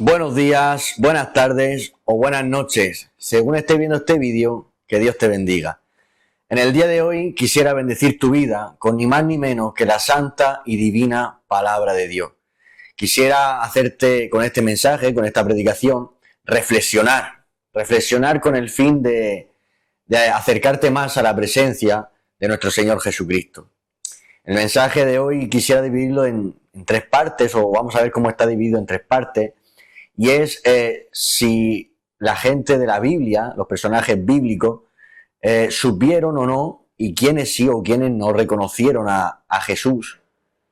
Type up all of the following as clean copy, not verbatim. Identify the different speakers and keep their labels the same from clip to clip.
Speaker 1: Buenos días, buenas tardes o buenas noches, según estés viendo este vídeo, que Dios te bendiga. En el día de hoy quisiera bendecir tu vida con ni más ni menos que la santa y divina palabra de Dios. Quisiera hacerte con este mensaje, con esta predicación, reflexionar con el fin de acercarte más a la presencia de nuestro Señor Jesucristo. El mensaje de hoy quisiera dividirlo en tres partes, o vamos a ver cómo está dividido en tres partes. Y es si la gente de la Biblia, los personajes bíblicos, supieron o no, y quiénes sí o quiénes no reconocieron a Jesús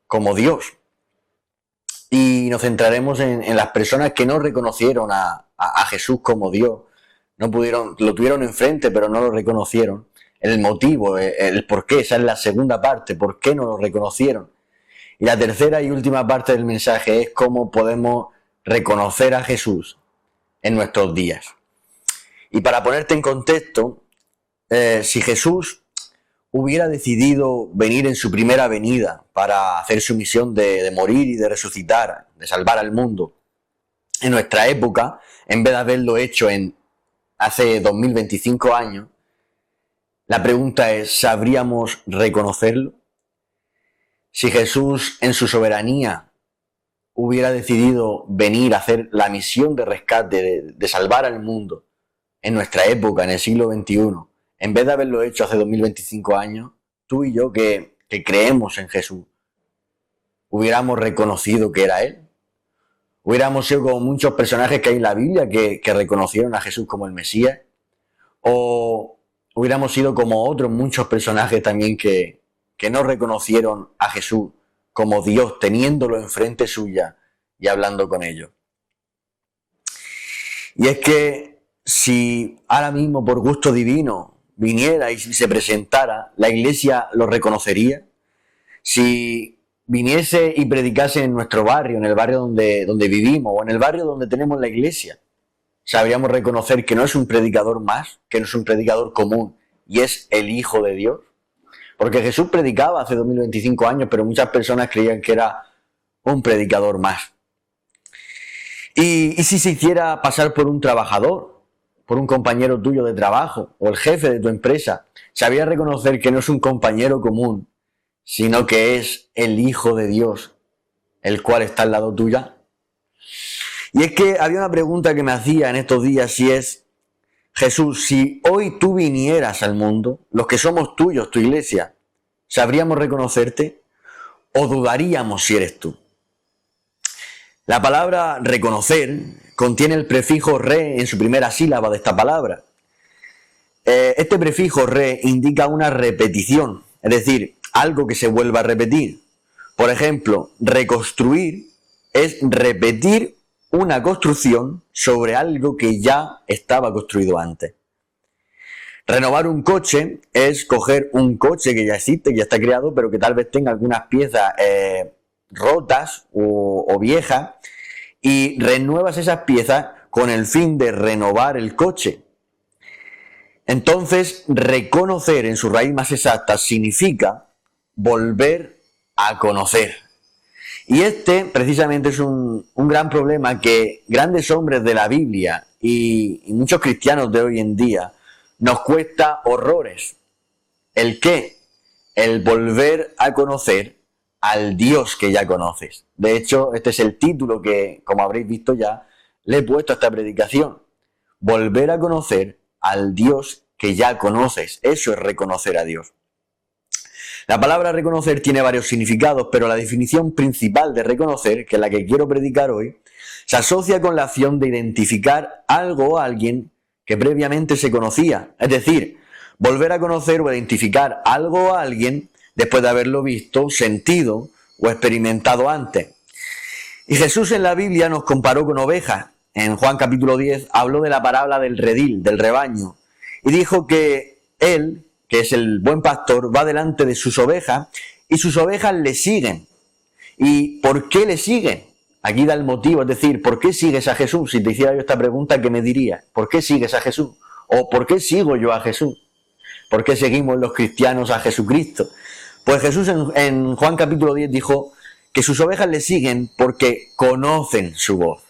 Speaker 1: como Dios. Y nos centraremos en las personas que no reconocieron a Jesús como Dios. No pudieron, lo tuvieron enfrente, pero no lo reconocieron. El motivo, el por qué, esa es la segunda parte, por qué no lo reconocieron. Y la tercera y última parte del mensaje es cómo podemos reconocer a Jesús en nuestros días. Y para ponerte en contexto, si Jesús hubiera decidido venir en su primera venida para hacer su misión de morir y de resucitar, de salvar al mundo, en nuestra época, en vez de haberlo hecho hace 2025 años, la pregunta es, ¿sabríamos reconocerlo? Si Jesús en su soberanía hubiera decidido venir a hacer la misión de rescate, de salvar al mundo en nuestra época, en el siglo XXI, en vez de haberlo hecho hace 2025 años, tú y yo que creemos en Jesús, hubiéramos reconocido que era Él. Hubiéramos sido como muchos personajes que hay en la Biblia que reconocieron a Jesús como el Mesías, o hubiéramos sido como otros muchos personajes también que no reconocieron a Jesús como Dios, teniéndolo enfrente suya y hablando con ellos. Y es que si ahora mismo por gusto divino viniera y se presentara, la Iglesia lo reconocería. Si viniese y predicase en nuestro barrio, en el barrio donde vivimos, o en el barrio donde tenemos la Iglesia, sabríamos reconocer que no es un predicador más, que no es un predicador común, y es el Hijo de Dios. Porque Jesús predicaba hace 2025 años, pero muchas personas creían que era un predicador más. Y si se hiciera pasar por un trabajador, por un compañero tuyo de trabajo, o el jefe de tu empresa, sabría reconocer que no es un compañero común, sino que es el Hijo de Dios, el cual está al lado tuya. Y es que había una pregunta que me hacía en estos días, y es, Jesús, si hoy tú vinieras al mundo, los que somos tuyos, tu iglesia, ¿sabríamos reconocerte o dudaríamos si eres tú? La palabra reconocer contiene el prefijo re en su primera sílaba de esta palabra. Este prefijo re indica una repetición, es decir, algo que se vuelva a repetir. Por ejemplo, reconstruir es repetir una construcción sobre algo que ya estaba construido antes. Renovar un coche es coger un coche que ya existe, que ya está creado, pero que tal vez tenga algunas piezas rotas o viejas, y renuevas esas piezas con el fin de renovar el coche. Entonces, reconocer en su raíz más exacta significa volver a conocer. Y precisamente, es un gran problema que grandes hombres de la Biblia y muchos cristianos de hoy en día nos cuesta horrores. ¿El qué? El volver a conocer al Dios que ya conoces. De hecho, este es el título que, como habréis visto ya, le he puesto a esta predicación. Volver a conocer al Dios que ya conoces. Eso es reconocer a Dios. La palabra reconocer tiene varios significados, pero la definición principal de reconocer, que es la que quiero predicar hoy, se asocia con la acción de identificar algo o alguien que previamente se conocía. Es decir, volver a conocer o identificar algo o alguien después de haberlo visto, sentido o experimentado antes. Y Jesús en la Biblia nos comparó con ovejas. En Juan capítulo 10 habló de la parábola del redil, del rebaño, y dijo que Él, que es el buen pastor, va delante de sus ovejas y sus ovejas le siguen. ¿Y por qué le siguen? Aquí da el motivo, es decir, ¿por qué sigues a Jesús? Si te hiciera yo esta pregunta, ¿qué me dirías? ¿Por qué sigues a Jesús? ¿O por qué sigo yo a Jesús? ¿Por qué seguimos los cristianos a Jesucristo? Pues Jesús en Juan capítulo 10 dijo que sus ovejas le siguen porque conocen su voz.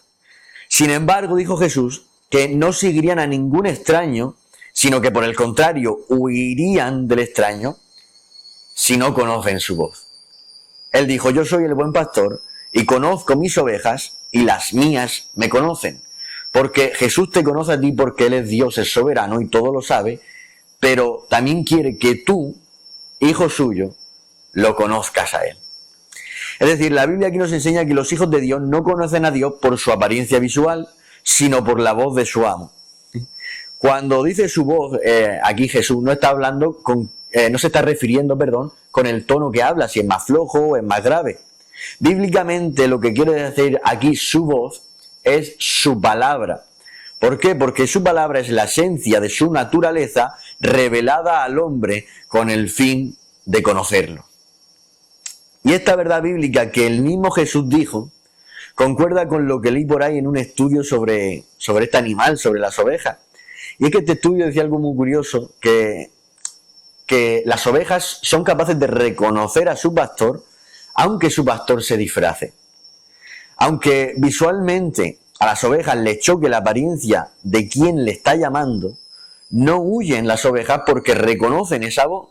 Speaker 1: Sin embargo, dijo Jesús, que no seguirían a ningún extraño, sino que por el contrario huirían del extraño si no conocen su voz. Él dijo, yo soy el buen pastor y conozco mis ovejas y las mías me conocen. Porque Jesús te conoce a ti porque Él es Dios, es soberano y todo lo sabe, pero también quiere que tú, hijo suyo, lo conozcas a Él. Es decir, la Biblia aquí nos enseña que los hijos de Dios no conocen a Dios por su apariencia visual, sino por la voz de su amo. Cuando dice su voz, aquí Jesús no está hablando no se está refiriendo, con el tono que habla, si es más flojo o es más grave. Bíblicamente lo que quiere decir aquí su voz es su palabra. ¿Por qué? Porque su palabra es la esencia de su naturaleza revelada al hombre con el fin de conocerlo. Y esta verdad bíblica que el mismo Jesús dijo, concuerda con lo que leí por ahí en un estudio sobre este animal, sobre las ovejas. Y es que este estudio decía algo muy curioso, que las ovejas son capaces de reconocer a su pastor, aunque su pastor se disfrace. Aunque visualmente a las ovejas les choque la apariencia de quien le está llamando, no huyen las ovejas porque reconocen esa voz.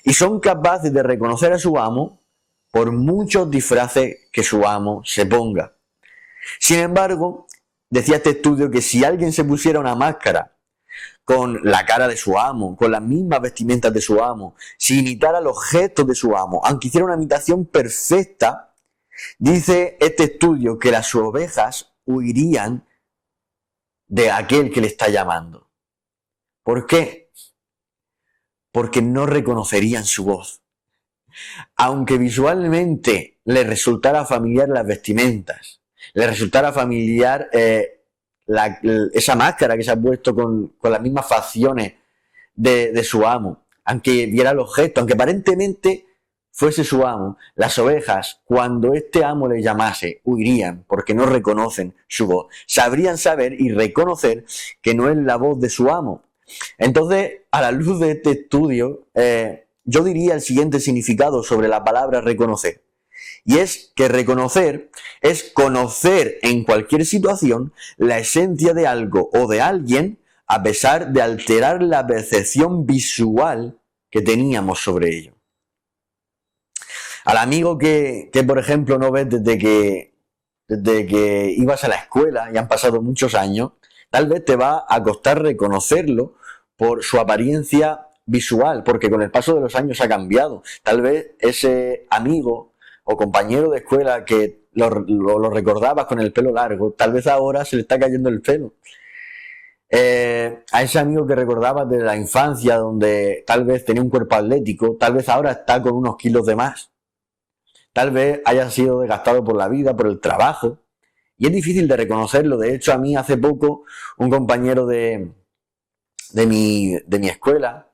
Speaker 1: Y son capaces de reconocer a su amo por muchos disfraces que su amo se ponga. Sin embargo, decía este estudio que si alguien se pusiera una máscara con la cara de su amo, con las mismas vestimentas de su amo, si imitara los gestos de su amo, aunque hiciera una imitación perfecta, dice este estudio que las ovejas huirían de aquel que le está llamando. ¿Por qué? Porque no reconocerían su voz. Aunque visualmente le resultara familiar las vestimentas, le resultara familiar esa máscara que se ha puesto con las mismas facciones de su amo, aunque viera los gestos, aunque aparentemente fuese su amo, las ovejas, cuando este amo les llamase, huirían porque no reconocen su voz. Sabrían saber y reconocer que no es la voz de su amo. Entonces, a la luz de este estudio, yo diría el siguiente significado sobre la palabra reconocer. Y es que reconocer es conocer en cualquier situación la esencia de algo o de alguien a pesar de alterar la percepción visual que teníamos sobre ello. Al amigo que por ejemplo, no ves desde que ibas a la escuela y han pasado muchos años, tal vez te va a costar reconocerlo por su apariencia visual, porque con el paso de los años ha cambiado. Tal vez ese amigo o compañero de escuela que lo recordabas con el pelo largo, tal vez ahora se le está cayendo el pelo. A ese amigo que recordabas de la infancia, donde tal vez tenía un cuerpo atlético, tal vez ahora está con unos kilos de más. Tal vez haya sido desgastado por la vida, por el trabajo. Y es difícil de reconocerlo. De hecho, a mí hace poco un compañero de mi escuela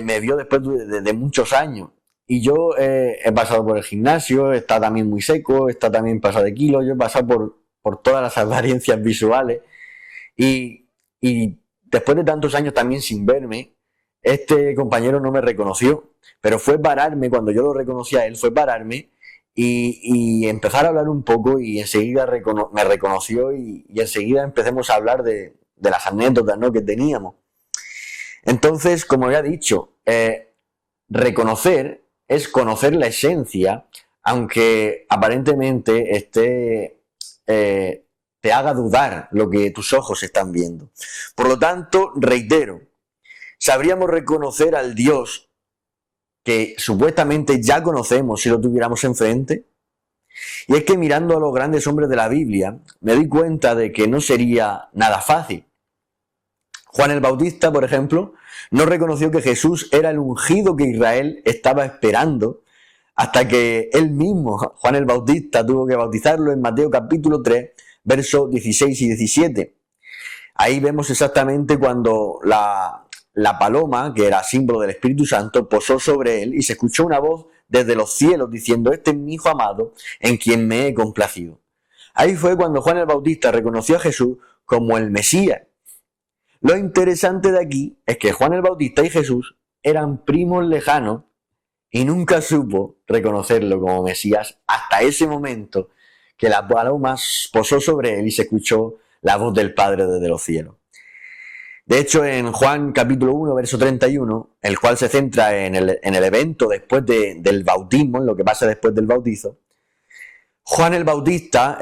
Speaker 1: me vio después de muchos años. Y yo he pasado por el gimnasio, está también muy seco, está también pasado de kilos. Yo he pasado por todas las apariencias visuales. Y después de tantos años también sin verme, este compañero no me reconoció. Pero fue pararme, cuando yo lo reconocí a él, fue pararme y empezar a hablar un poco, y enseguida me reconoció y enseguida empecemos a hablar de las anécdotas, ¿no?, que teníamos. Entonces, como ya he dicho, reconocer es conocer la esencia, aunque aparentemente te haga dudar lo que tus ojos están viendo. Por lo tanto, reitero, sabríamos reconocer al Dios que supuestamente ya conocemos si lo tuviéramos enfrente. Y es que mirando a los grandes hombres de la Biblia, me doy cuenta de que no sería nada fácil. Juan el Bautista, por ejemplo, no reconoció que Jesús era el ungido que Israel estaba esperando, hasta que él mismo, Juan el Bautista, tuvo que bautizarlo en Mateo capítulo 3, versos 16 y 17. Ahí vemos exactamente cuando la paloma, que era símbolo del Espíritu Santo, posó sobre él y se escuchó una voz desde los cielos diciendo: este es mi Hijo amado, en quien me he complacido. Ahí fue cuando Juan el Bautista reconoció a Jesús como el Mesías. Lo interesante de aquí es que Juan el Bautista y Jesús eran primos lejanos y nunca supo reconocerlo como Mesías hasta ese momento que la paloma posó sobre él y se escuchó la voz del Padre desde los cielos. De hecho, en Juan capítulo 1, verso 31, el cual se centra en el evento después del bautismo, en lo que pasa después del bautizo, Juan el Bautista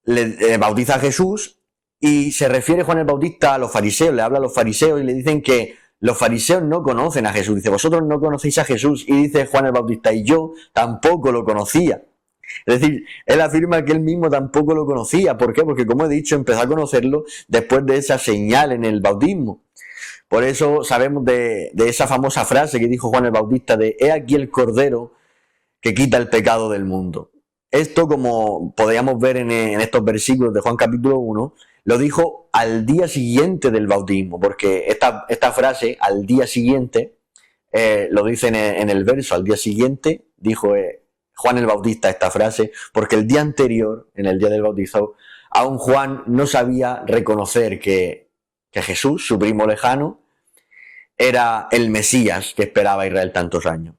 Speaker 1: le bautiza a Jesús y se refiere Juan el Bautista a los fariseos, le habla a los fariseos y le dicen que los fariseos no conocen a Jesús. Dice, vosotros no conocéis a Jesús. Y dice Juan el Bautista, y yo tampoco lo conocía. Es decir, él afirma que él mismo tampoco lo conocía. ¿Por qué? Porque, como he dicho, empezó a conocerlo después de esa señal en el bautismo. Por eso sabemos de esa famosa frase que dijo Juan el Bautista de «He aquí el Cordero que quita el pecado del mundo». Esto, como podríamos ver en estos versículos de Juan capítulo 1, lo dijo al día siguiente del bautismo, porque esta frase, al día siguiente, lo dice en el verso, al día siguiente, dijo Juan el Bautista esta frase, porque el día anterior, en el día del bautizo, aún Juan no sabía reconocer que Jesús, su primo lejano, era el Mesías que esperaba Israel tantos años.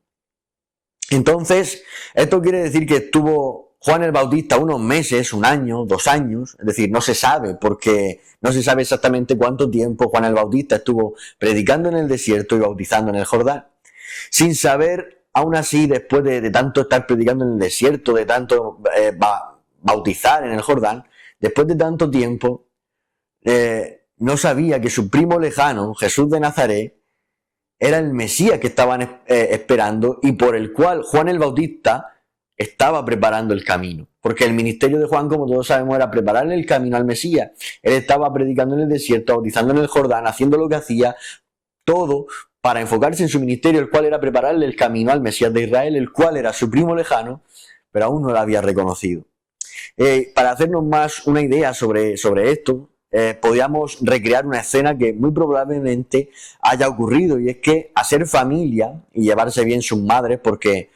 Speaker 1: Entonces, esto quiere decir que estuvo Juan el Bautista unos meses, un año, 2 años, es decir, no se sabe, porque no se sabe exactamente cuánto tiempo Juan el Bautista estuvo predicando en el desierto y bautizando en el Jordán, sin saber. Aún así, después de tanto estar predicando en el desierto, de tanto bautizar en el Jordán, después de tanto tiempo, no sabía que su primo lejano, Jesús de Nazaret, era el Mesías que estaban esperando y por el cual Juan el Bautista estaba preparando el camino. Porque el ministerio de Juan, como todos sabemos, era prepararle el camino al Mesías. Él estaba predicando en el desierto, bautizando en el Jordán, haciendo lo que hacía, todo para enfocarse en su ministerio, el cual era prepararle el camino al Mesías de Israel, el cual era su primo lejano, pero aún no lo había reconocido. Para hacernos más una idea sobre esto, podríamos recrear una escena que muy probablemente haya ocurrido, y es que hacer familia y llevarse bien sus madres, porque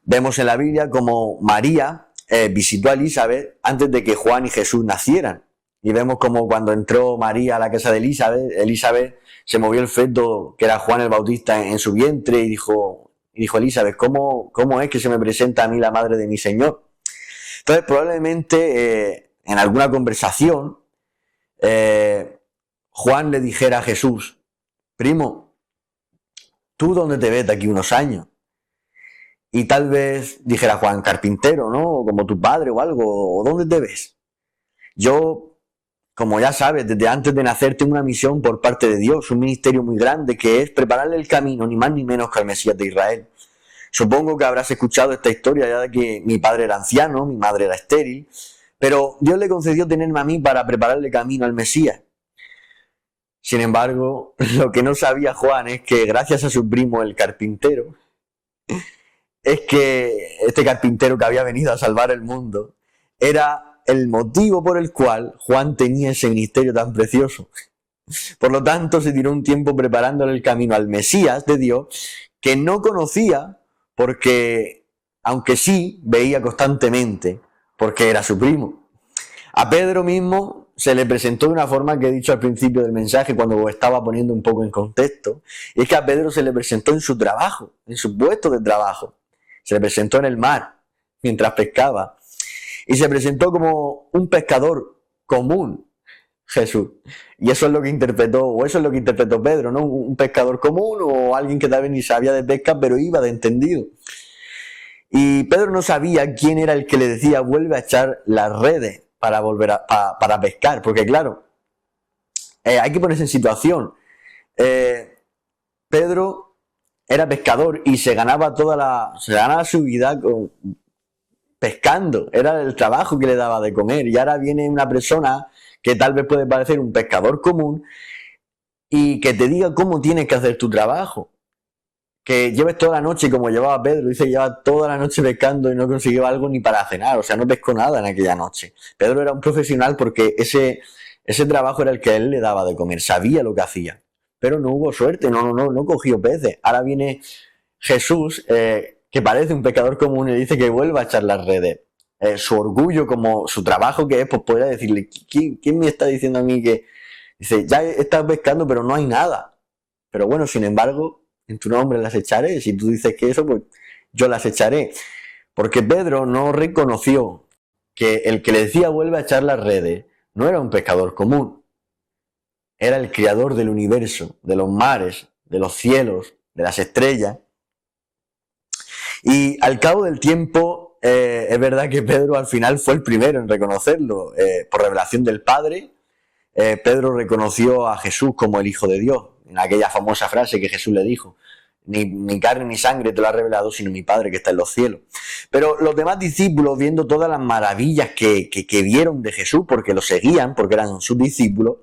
Speaker 1: vemos en la Biblia como María visitó a Elizabeth antes de que Juan y Jesús nacieran. Y vemos como cuando entró María a la casa de Elizabeth se movió el feto que era Juan el Bautista en su vientre y dijo Elizabeth, ¿cómo es que se me presenta a mí la madre de mi Señor? Entonces probablemente en alguna conversación Juan le dijera a Jesús, primo, ¿tú dónde te ves de aquí unos años? Y tal vez dijera Juan, carpintero, ¿no? O como tu padre o algo, ¿o dónde te ves? Yo, como ya sabes, desde antes de nacer tengo una misión por parte de Dios, un ministerio muy grande que es prepararle el camino, ni más ni menos que al Mesías de Israel. Supongo que habrás escuchado esta historia ya de que mi padre era anciano, mi madre era estéril, pero Dios le concedió tenerme a mí para prepararle camino al Mesías. Sin embargo, lo que no sabía Juan es que gracias a su primo el carpintero, es que este carpintero que había venido a salvar el mundo era el motivo por el cual Juan tenía ese ministerio tan precioso. Por lo tanto, se tiró un tiempo preparándole el camino al Mesías de Dios, que no conocía porque, aunque sí, veía constantemente, porque era su primo. A Pedro mismo se le presentó de una forma que he dicho al principio del mensaje, cuando lo estaba poniendo un poco en contexto, y es que a Pedro se le presentó en su trabajo, en su puesto de trabajo. Se le presentó en el mar, mientras pescaba. Y se presentó como un pescador común, Jesús. Y eso es lo que interpretó Pedro, ¿no? Un pescador común o alguien que tal vez ni sabía de pesca, pero iba de entendido. Y Pedro no sabía quién era el que le decía, vuelve a echar las redes para volver para pescar. Porque claro, hay que ponerse en situación. Pedro era pescador y se ganaba su vida pescando, era el trabajo que le daba de comer, y ahora viene una persona que tal vez puede parecer un pescador común y que te diga cómo tienes que hacer tu trabajo, que lleves toda la noche como llevaba Pedro, dice que lleva toda la noche pescando y no consiguió algo ni para cenar, o sea, no pescó nada en aquella noche. Pedro era un profesional porque ese trabajo era el que él le daba de comer, sabía lo que hacía, pero no hubo suerte, no cogió peces. Ahora viene Jesús, que parece un pescador común, y dice que vuelva a echar las redes. Su orgullo, como su trabajo que es, pues podría decirle, ¿quién me está diciendo a mí que? Dice, ya he estado pescando, pero no hay nada. Pero bueno, sin embargo, en tu nombre las echaré. Si tú dices que eso, pues yo las echaré. Porque Pedro no reconoció que el que le decía vuelve a echar las redes no era un pescador común. Era el creador del universo, de los mares, de los cielos, de las estrellas. Y al cabo del tiempo, es verdad que Pedro al final fue el primero en reconocerlo. Por revelación del Padre, Pedro reconoció a Jesús como el Hijo de Dios, en aquella famosa frase que Jesús le dijo: ni carne ni sangre te lo ha revelado, sino mi Padre que está en los cielos. Pero los demás discípulos, viendo todas las maravillas que vieron de Jesús, porque lo seguían, porque eran sus discípulos,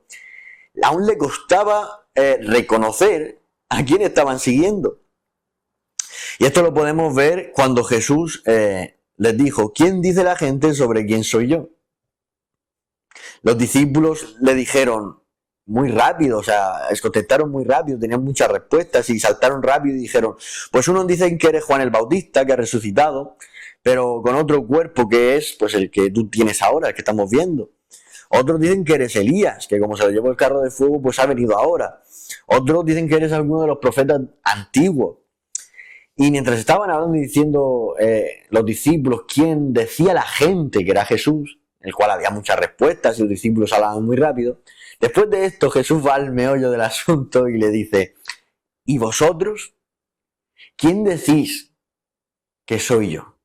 Speaker 1: aún le costaba reconocer a quién estaban siguiendo. Y esto lo podemos ver cuando Jesús les dijo: ¿quién dice la gente sobre quién soy yo? Los discípulos le dijeron muy rápido, o sea, contestaron muy rápido, tenían muchas respuestas y saltaron rápido y dijeron: pues unos dicen que eres Juan el Bautista, que ha resucitado, pero con otro cuerpo que es pues el que tú tienes ahora, el que estamos viendo. Otros dicen que eres Elías, que como se lo llevó el carro de fuego, pues ha venido ahora. Otros dicen que eres alguno de los profetas antiguos. Y mientras estaban hablando y diciendo los discípulos quién decía la gente que era Jesús, el cual había muchas respuestas y los discípulos hablaban muy rápido, después de esto Jesús va al meollo del asunto y le dice: ¿y vosotros? ¿Quién decís que soy yo?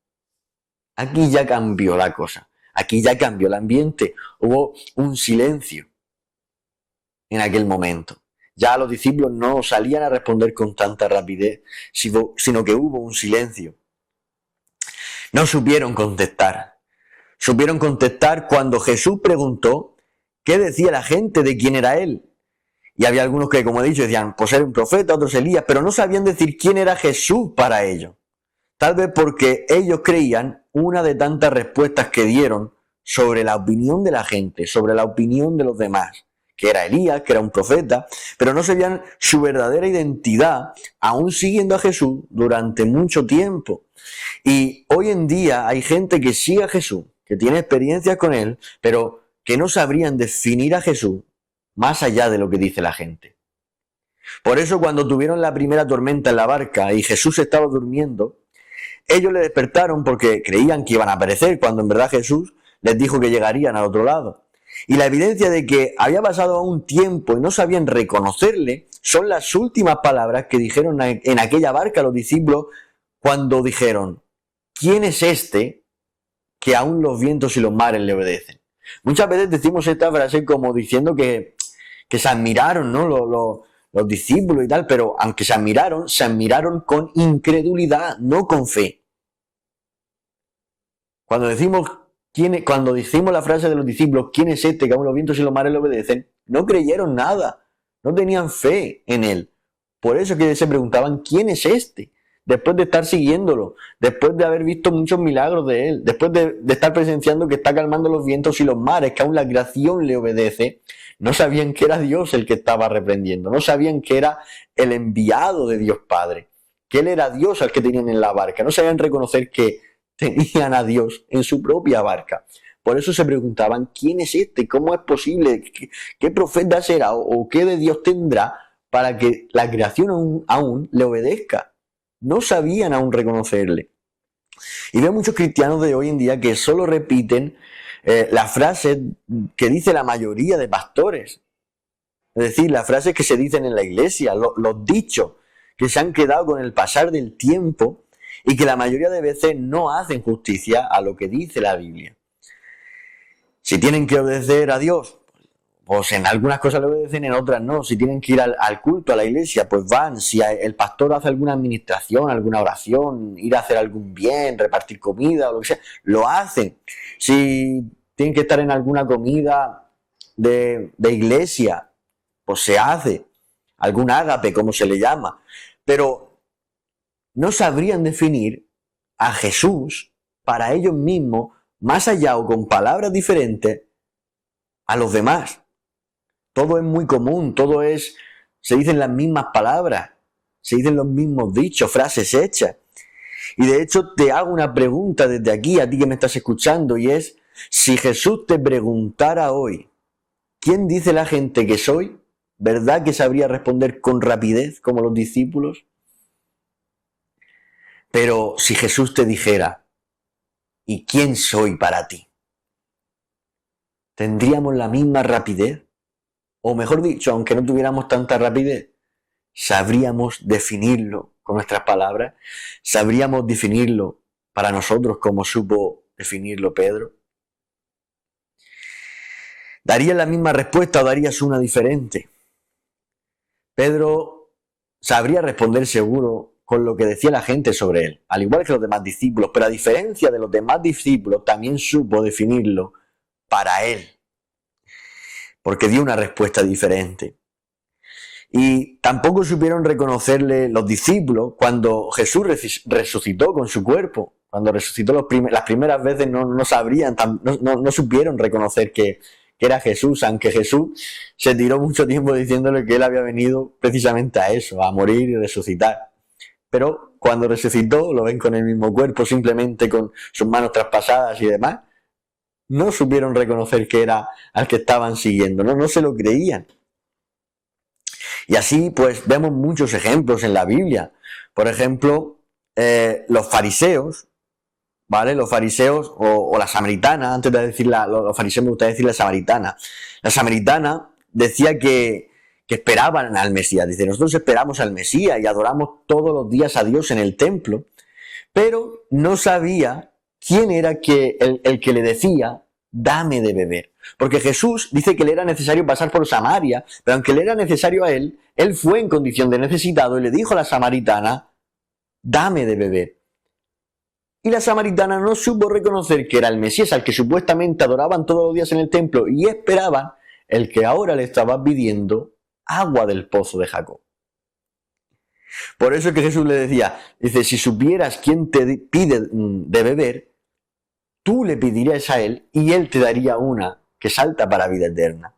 Speaker 1: Aquí ya cambió la cosa, aquí ya cambió el ambiente, hubo un silencio en aquel momento. Ya los discípulos no salían a responder con tanta rapidez, sino que hubo un silencio. No supieron contestar. Supieron contestar cuando Jesús preguntó qué decía la gente de quién era él. Y había algunos que, como he dicho, decían: pues era un profeta, otros Elías, pero no sabían decir quién era Jesús para ellos. Tal vez porque ellos creían una de tantas respuestas que dieron sobre la opinión de la gente, sobre la opinión de los demás, que era Elías, que era un profeta, pero no sabían su verdadera identidad, aún siguiendo a Jesús durante mucho tiempo. Y hoy en día hay gente que sigue a Jesús, que tiene experiencias con él, pero que no sabrían definir a Jesús más allá de lo que dice la gente. Por eso cuando tuvieron la primera tormenta en la barca y Jesús estaba durmiendo, ellos le despertaron porque creían que iban a perecer, cuando en verdad Jesús les dijo que llegarían al otro lado. Y la evidencia de que había pasado un tiempo y no sabían reconocerle son las últimas palabras que dijeron en aquella barca los discípulos cuando dijeron: ¿quién es este que aún los vientos y los mares le obedecen? Muchas veces decimos esta frase como diciendo que se admiraron, ¿no? Los discípulos y tal, pero aunque se admiraron con incredulidad, no con fe. Cuando decimos la frase de los discípulos: ¿quién es este que aún los vientos y los mares le obedecen?, no creyeron nada, no tenían fe en él. Por eso que se preguntaban: ¿quién es este? Después de estar siguiéndolo, después de haber visto muchos milagros de él, después de estar presenciando que está calmando los vientos y los mares, que aún la creación le obedece, no sabían que era Dios el que estaba reprendiendo, no sabían que era el enviado de Dios Padre, que él era Dios al que tenían en la barca, no sabían reconocer que tenían a Dios en su propia barca. Por eso se preguntaban: ¿quién es este? ¿Cómo es posible? ¿Qué profeta será? ¿O qué de Dios tendrá para que la creación aún le obedezca? No sabían aún reconocerle. Y veo muchos cristianos de hoy en día que solo repiten las frases que dice la mayoría de pastores. Es decir, las frases que se dicen en la iglesia, los dichos que se han quedado con el pasar del tiempo y que la mayoría de veces no hacen justicia a lo que dice la Biblia. Si tienen que obedecer a Dios, pues en algunas cosas le obedecen, en otras no. Si tienen que ir al culto, a la iglesia, pues van. Si el pastor hace alguna administración, alguna oración, ir a hacer algún bien, repartir comida o lo que sea, lo hacen. Si tienen que estar en alguna comida de iglesia, pues se hace. Algún ágape, como se le llama. Pero no sabrían definir a Jesús para ellos mismos, más allá o con palabras diferentes a los demás. Todo es muy común, se dicen las mismas palabras, se dicen los mismos dichos, frases hechas. Y de hecho te hago una pregunta desde aquí, a ti que me estás escuchando, y es: si Jesús te preguntara hoy, ¿quién dice la gente que soy? ¿Verdad que sabría responder con rapidez, como los discípulos? Pero si Jesús te dijera: ¿y quién soy para ti? ¿Tendríamos la misma rapidez? O mejor dicho, aunque no tuviéramos tanta rapidez, ¿sabríamos definirlo con nuestras palabras? ¿Sabríamos definirlo para nosotros como supo definirlo Pedro? ¿Darías la misma respuesta o darías una diferente? Pedro sabría responder seguro con lo que decía la gente sobre él, al igual que los demás discípulos, pero a diferencia de los demás discípulos, también supo definirlo para él, porque dio una respuesta diferente. Y tampoco supieron reconocerle los discípulos cuando Jesús resucitó con su cuerpo. Cuando resucitó las primeras veces no sabrían, no supieron reconocer que era Jesús, aunque Jesús se tiró mucho tiempo diciéndole que él había venido precisamente a eso, a morir y resucitar. Pero cuando resucitó, lo ven con el mismo cuerpo, simplemente con sus manos traspasadas y demás, no supieron reconocer que era al que estaban siguiendo, no se lo creían. Y así pues vemos muchos ejemplos en la Biblia. Por ejemplo, los fariseos, ¿vale? Los fariseos o la samaritana, antes de decir los fariseos me gustaría decir la samaritana. La samaritana decía que esperaban al Mesías. Dice, nosotros esperamos al Mesías y adoramos todos los días a Dios en el templo, pero no sabía quién era el que le decía, dame de beber. Porque Jesús dice que le era necesario pasar por Samaria, pero aunque le era necesario a él fue en condición de necesitado y le dijo a la samaritana, dame de beber. Y la samaritana no supo reconocer que era el Mesías al que supuestamente adoraban todos los días en el templo y esperaban el que ahora le estaba pidiendo agua del pozo de Jacob. Por eso es que Jesús le decía, dice, si supieras quién te pide de beber, tú le pedirías a él y él te daría una que salta para vida eterna.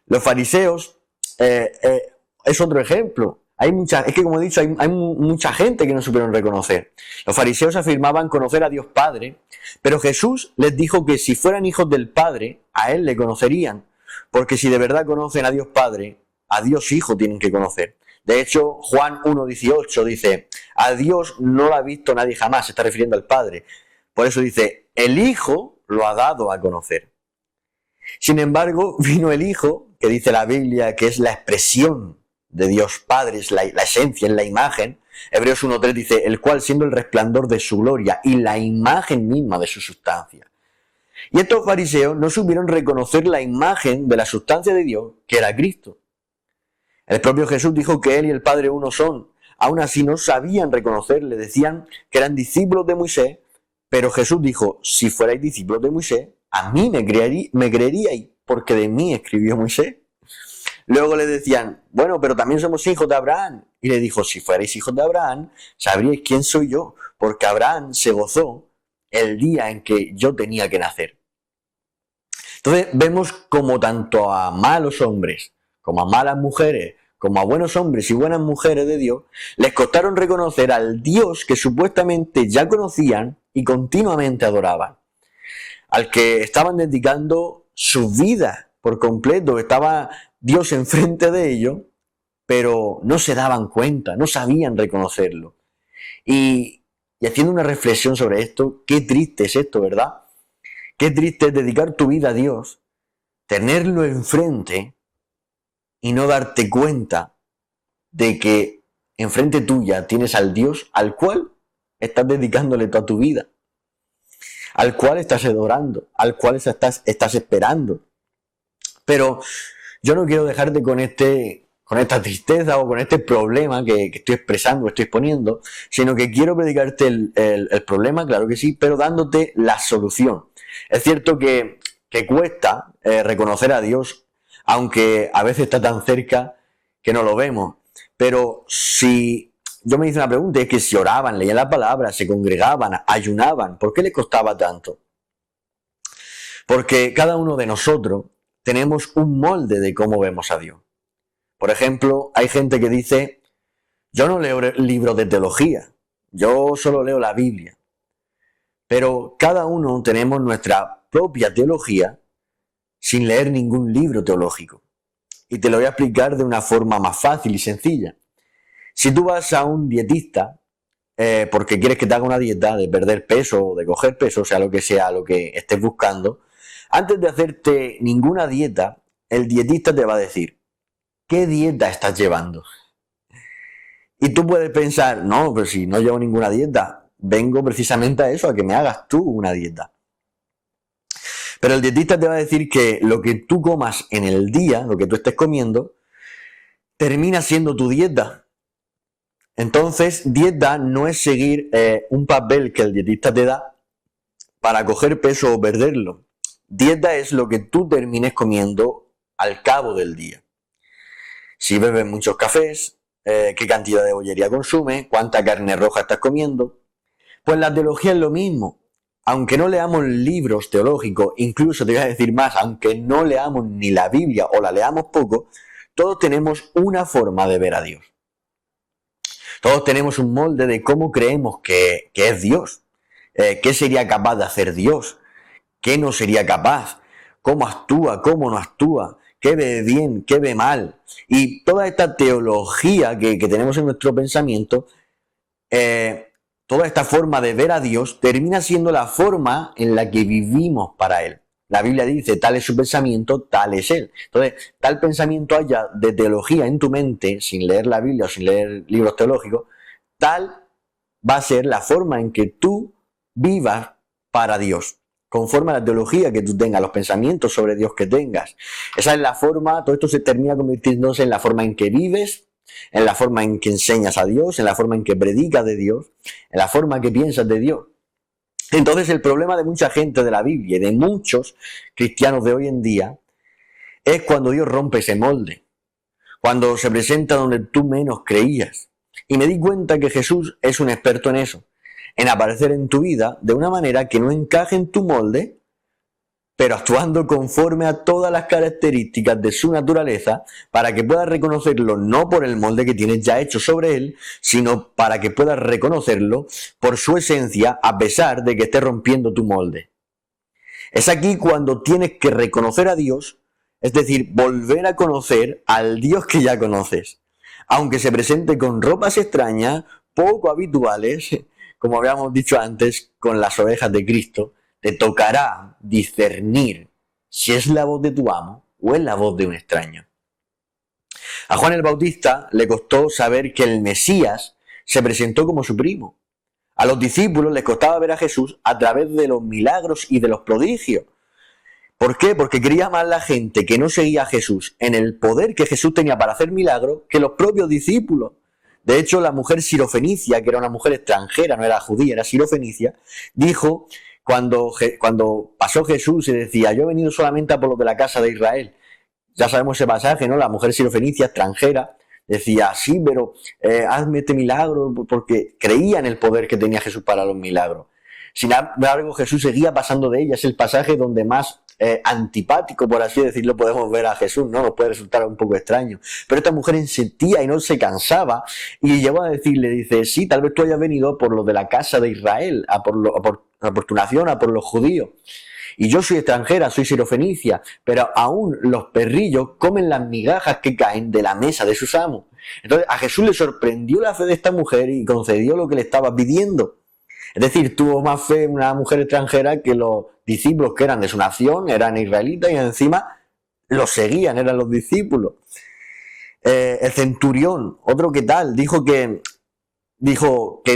Speaker 1: Los fariseos es otro ejemplo. Es que como he dicho, hay mucha gente que no supieron reconocer. Los fariseos afirmaban conocer a Dios Padre, pero Jesús les dijo que si fueran hijos del Padre, a Él le conocerían. Porque si de verdad conocen a Dios Padre, a Dios Hijo tienen que conocer. De hecho, Juan 1:18 dice, a Dios no lo ha visto nadie jamás, se está refiriendo al Padre. Por eso dice, el Hijo lo ha dado a conocer. Sin embargo, vino el Hijo, que dice la Biblia que es la expresión de Dios Padre, es la esencia, es la imagen. Hebreos 1:3 dice, el cual siendo el resplandor de su gloria y la imagen misma de su sustancia. Y estos fariseos no supieron reconocer la imagen de la sustancia de Dios, que era Cristo. El propio Jesús dijo que Él y el Padre uno son. Aún así no sabían reconocerle, decían que eran discípulos de Moisés, pero Jesús dijo, si fuerais discípulos de Moisés, a mí me creeríais, porque de mí escribió Moisés. Luego le decían, bueno, pero también somos hijos de Abraham. Y le dijo, si fuerais hijos de Abraham, sabríais quién soy yo, porque Abraham se gozó el día en que yo tenía que nacer. Entonces vemos como tanto a malos hombres, como a malas mujeres, como a buenos hombres y buenas mujeres de Dios, les costaron reconocer al Dios que supuestamente ya conocían y continuamente adoraban. Al que estaban dedicando su vida por completo, estaba Dios enfrente de ellos, pero no se daban cuenta, no sabían reconocerlo. Y haciendo una reflexión sobre esto, qué triste es esto, ¿verdad? Qué triste es dedicar tu vida a Dios, tenerlo enfrente y no darte cuenta de que enfrente tuya tienes al Dios al cual estás dedicándole toda tu vida, al cual estás adorando, al cual estás esperando. Pero yo no quiero dejarte con esta tristeza o con este problema que estoy expresando, que estoy exponiendo, sino que quiero predicarte el problema, claro que sí, pero dándote la solución. Es cierto que cuesta reconocer a Dios, aunque a veces está tan cerca que no lo vemos. Pero si yo me hice una pregunta, es que si oraban, leían la palabra, se congregaban, ayunaban, ¿por qué les costaba tanto? Porque cada uno de nosotros tenemos un molde de cómo vemos a Dios. Por ejemplo, hay gente que dice, yo no leo libros de teología, yo solo leo la Biblia. Pero cada uno tenemos nuestra propia teología sin leer ningún libro teológico. Y te lo voy a explicar de una forma más fácil y sencilla. Si tú vas a un dietista, porque quieres que te haga una dieta de perder peso o de coger peso, sea lo que estés buscando, antes de hacerte ninguna dieta, el dietista te va a decir, ¿qué dieta estás llevando? Y tú puedes pensar, no, pero si no llevo ninguna dieta, vengo precisamente a eso, a que me hagas tú una dieta. Pero el dietista te va a decir que lo que tú comas en el día, lo que tú estés comiendo, termina siendo tu dieta. Entonces, dieta no es seguir un papel que el dietista te da para coger peso o perderlo. Dieta es lo que tú termines comiendo al cabo del día. Si bebes muchos cafés, qué cantidad de bollería consumes, cuánta carne roja estás comiendo. Pues la teología es lo mismo. Aunque no leamos libros teológicos, incluso te voy a decir más, aunque no leamos ni la Biblia o la leamos poco, todos tenemos una forma de ver a Dios. Todos tenemos un molde de cómo creemos que es Dios, qué sería capaz de hacer Dios, qué no sería capaz, cómo actúa, cómo no actúa, qué ve bien, qué ve mal. Y toda esta teología que tenemos en nuestro pensamiento, toda esta forma de ver a Dios termina siendo la forma en la que vivimos para Él. La Biblia dice, tal es su pensamiento, tal es Él. Entonces, tal pensamiento haya de teología en tu mente, sin leer la Biblia o sin leer libros teológicos, tal va a ser la forma en que tú vivas para Dios, conforme a la teología que tú tengas, los pensamientos sobre Dios que tengas. Esa es la forma, todo esto se termina convirtiéndose en la forma en que vives, en la forma en que enseñas a Dios, en la forma en que predicas de Dios, en la forma que piensas de Dios. Entonces el problema de mucha gente de la Biblia y de muchos cristianos de hoy en día es cuando Dios rompe ese molde, cuando se presenta donde tú menos creías. Y me di cuenta que Jesús es un experto en eso, en aparecer en tu vida de una manera que no encaje en tu molde, pero actuando conforme a todas las características de su naturaleza, para que puedas reconocerlo no por el molde que tienes ya hecho sobre él, sino para que puedas reconocerlo por su esencia, a pesar de que esté rompiendo tu molde. Es aquí cuando tienes que reconocer a Dios, es decir, volver a conocer al Dios que ya conoces, aunque se presente con ropas extrañas, poco habituales, como habíamos dicho antes, con las ovejas de Cristo. Te tocará discernir si es la voz de tu amo o es la voz de un extraño. A Juan el Bautista le costó saber que el Mesías se presentó como su primo. A los discípulos les costaba ver a Jesús a través de los milagros y de los prodigios. ¿Por qué? Porque creía más la gente que no seguía a Jesús en el poder que Jesús tenía para hacer milagros que los propios discípulos. De hecho, la mujer sirofenicia, que era una mujer extranjera, no era judía, era sirofenicia, dijo... Cuando pasó Jesús y decía, yo he venido solamente a por los de la casa de Israel. Ya sabemos ese pasaje, ¿no? La mujer sirofenicia extranjera decía, sí, pero hazme este milagro, porque creía en el poder que tenía Jesús para los milagros. Sin embargo, Jesús seguía pasando de ella. Es el pasaje donde más antipático, por así decirlo, podemos ver a Jesús, ¿no? Nos puede resultar un poco extraño. Pero esta mujer insistía y no se cansaba y llegó a decirle, dice, sí, tal vez tú hayas venido por los de la casa de Israel, a por tu nación, a por los judíos. Y yo soy extranjera, soy sirofenicia, pero aún los perrillos comen las migajas que caen de la mesa de sus amos. Entonces a Jesús le sorprendió la fe de esta mujer y concedió lo que le estaba pidiendo. Es decir, tuvo más fe una mujer extranjera que los discípulos que eran de su nación, eran israelitas y encima los seguían, eran los discípulos. El centurión, otro que tal, dijo que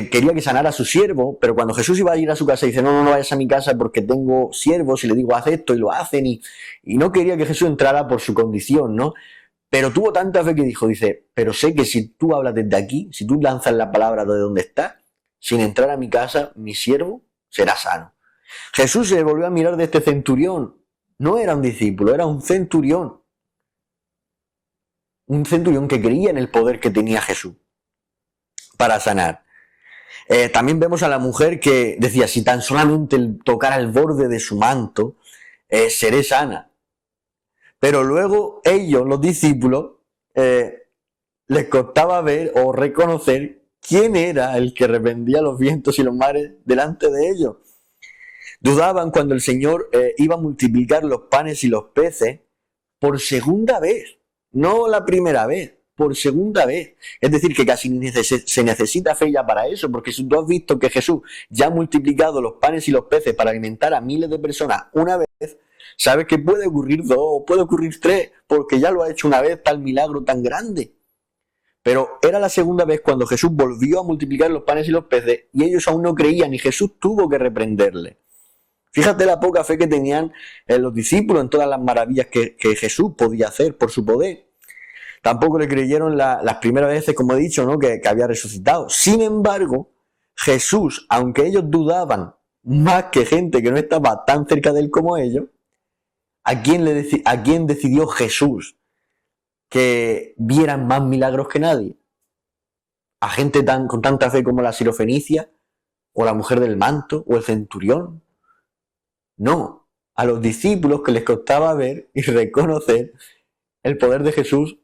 Speaker 1: quería que sanara a su siervo, pero cuando Jesús iba a ir a su casa dice, no vayas a mi casa porque tengo siervos y le digo haz esto y lo hacen y no quería que Jesús entrara por su condición, ¿no? Pero tuvo tanta fe que dice, pero sé que si tú hablas desde aquí, si tú lanzas la palabra de donde estás, sin entrar a mi casa, mi siervo será sano. Jesús se volvió a mirar de este centurión. No era un discípulo, era un centurión. Un centurión que creía en el poder que tenía Jesús para sanar. También vemos a la mujer que decía, si tan solamente tocara el borde de su manto, seré sana. Pero luego ellos, los discípulos, les costaba ver o reconocer quién era el que reprendía los vientos y los mares delante de ellos. Dudaban cuando el Señor iba a multiplicar los panes y los peces por segunda vez, no la primera vez. por segunda vez. Es decir, que casi se necesita fe ya para eso, porque si tú has visto que Jesús ya ha multiplicado los panes y los peces para alimentar a miles de personas una vez, sabes que puede ocurrir dos o puede ocurrir tres, porque ya lo ha hecho una vez tal milagro tan grande. Pero era la segunda vez cuando Jesús volvió a multiplicar los panes y los peces y ellos aún no creían y Jesús tuvo que reprenderle. Fíjate la poca fe que tenían los discípulos en todas las maravillas que Jesús podía hacer por su poder. Tampoco le creyeron las primeras veces, como he dicho, ¿no? que había resucitado. Sin embargo, Jesús, aunque ellos dudaban más que gente que no estaba tan cerca de él como ellos, ¿a quién decidió Jesús que vieran más milagros que nadie? ¿A gente con tanta fe como la sirofenicia, o la mujer del manto, o el centurión? No, a los discípulos que les costaba ver y reconocer el poder de Jesús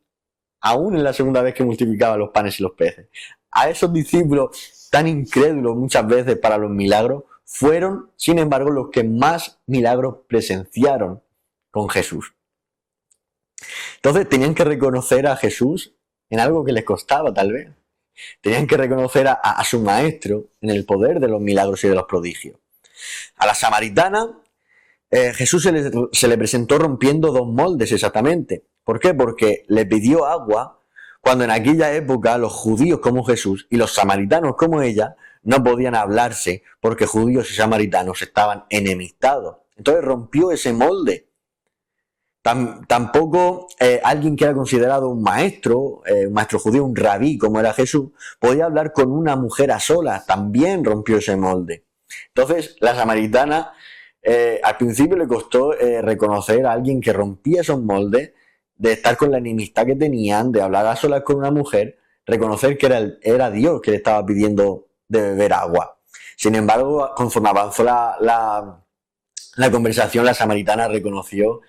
Speaker 1: aún en la segunda vez que multiplicaba los panes y los peces. A esos discípulos tan incrédulos muchas veces para los milagros, fueron, sin embargo, los que más milagros presenciaron con Jesús. Entonces tenían que reconocer a Jesús en algo que les costaba tal vez. Tenían que reconocer a su maestro en el poder de los milagros y de los prodigios. A la samaritana, Jesús se le presentó rompiendo dos moldes exactamente. ¿Por qué? Porque le pidió agua cuando en aquella época los judíos como Jesús y los samaritanos como ella no podían hablarse porque judíos y samaritanos estaban enemistados. Entonces rompió ese molde. Tampoco alguien que era considerado un maestro judío, un rabí como era Jesús, podía hablar con una mujer a solas. También rompió ese molde. Entonces la samaritana al principio le costó reconocer a alguien que rompía esos moldes, de estar con la enemistad que tenían, de hablar a solas con una mujer, reconocer que era Dios que le estaba pidiendo de beber agua. Sin embargo, conforme avanzó la conversación, la samaritana reconoció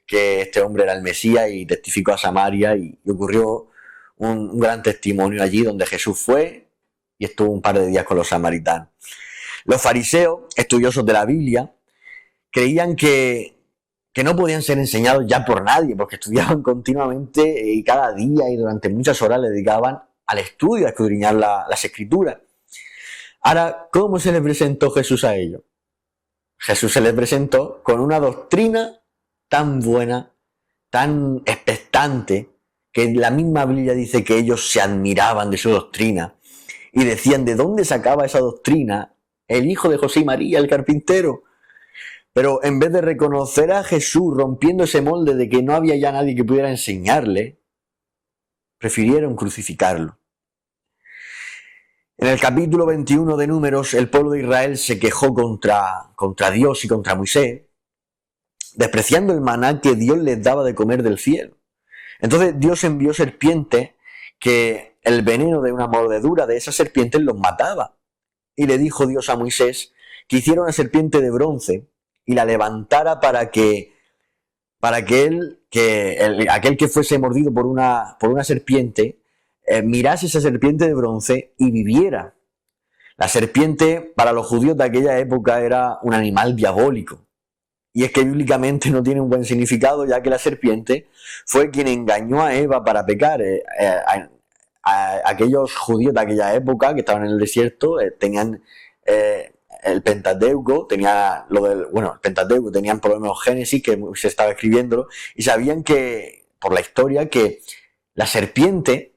Speaker 1: que este hombre era el Mesías y testificó a Samaria y ocurrió un gran testimonio allí donde Jesús fue y estuvo un par de días con los samaritanos. Los fariseos, estudiosos de la Biblia, creían que no podían ser enseñados ya por nadie, porque estudiaban continuamente y cada día y durante muchas horas le dedicaban al estudio, a escudriñar las escrituras. Ahora, ¿cómo se le presentó Jesús a ellos? Jesús se les presentó con una doctrina tan buena, tan expectante, que la misma Biblia dice que ellos se admiraban de su doctrina y decían de dónde sacaba esa doctrina el hijo de José y María, el carpintero. Pero en vez de reconocer a Jesús rompiendo ese molde de que no había ya nadie que pudiera enseñarle, prefirieron crucificarlo. En el capítulo 21 de Números, el pueblo de Israel se quejó contra Dios y contra Moisés, despreciando el maná que Dios les daba de comer del cielo. Entonces Dios envió serpientes que el veneno de una mordedura de esas serpientes los mataba. Y le dijo Dios a Moisés que hiciera una serpiente de bronce y la levantara para que aquel que fuese mordido por una serpiente mirase esa serpiente de bronce y viviera. La serpiente para los judíos de aquella época era un animal diabólico. Y es que bíblicamente no tiene un buen significado, ya que la serpiente fue quien engañó a Eva para pecar. A aquellos judíos de aquella época que estaban en el desierto tenían el Pentateuco, el Pentateuco tenían por lo menos Génesis, que se estaba escribiéndolo, y sabían que, por la historia, que la serpiente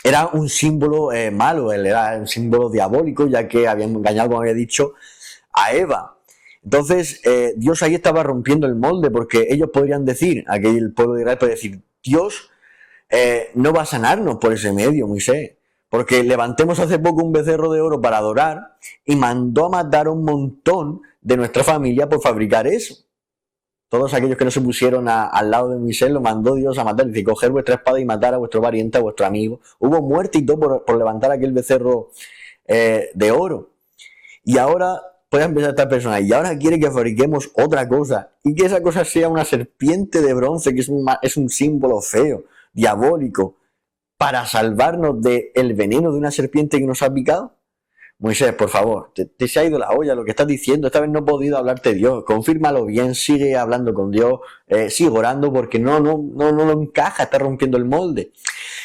Speaker 1: era un símbolo malo, era un símbolo diabólico, ya que habían engañado, como había dicho, a Eva. Entonces, Dios ahí estaba rompiendo el molde, porque ellos podrían decir, aquel pueblo de Israel podría decir, Dios no va a sanarnos por ese medio, Moisés, porque levantemos hace poco un becerro de oro para adorar y mandó a matar a un montón de nuestra familia por fabricar eso. Todos aquellos que no se pusieron al lado de Moisés lo mandó Dios a matar. Dice, coger vuestra espada y matar a vuestro pariente, a vuestro amigo. Hubo muerte y todo por levantar aquel becerro de oro. Y ahora puede empezar esta persona, y ahora quiere que fabriquemos otra cosa, y que esa cosa sea una serpiente de bronce, que es un símbolo feo, diabólico, para salvarnos del veneno de una serpiente que nos ha picado. Moisés, por favor, te se ha ido la olla lo que estás diciendo, esta vez no he podido hablarte Dios, confírmalo bien, sigue hablando con Dios, sigue orando porque no lo encaja, está rompiendo el molde.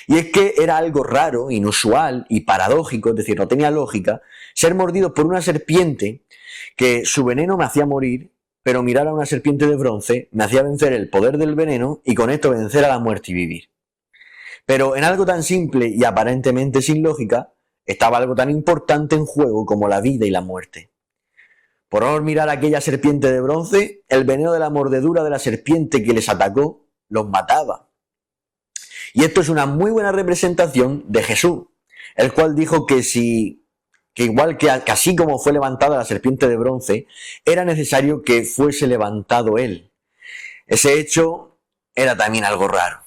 Speaker 1: Y es que era algo raro, inusual y paradójico, es decir, no tenía lógica, ser mordido por una serpiente que su veneno me hacía morir, pero mirar a una serpiente de bronce me hacía vencer el poder del veneno y con esto vencer a la muerte y vivir. Pero en algo tan simple y aparentemente sin lógica, estaba algo tan importante en juego como la vida y la muerte. Por no mirar a aquella serpiente de bronce, el veneno de la mordedura de la serpiente que les atacó los mataba. Y esto es una muy buena representación de Jesús, el cual dijo que igual que así como fue levantada la serpiente de bronce, era necesario que fuese levantado él. Ese hecho era también algo raro,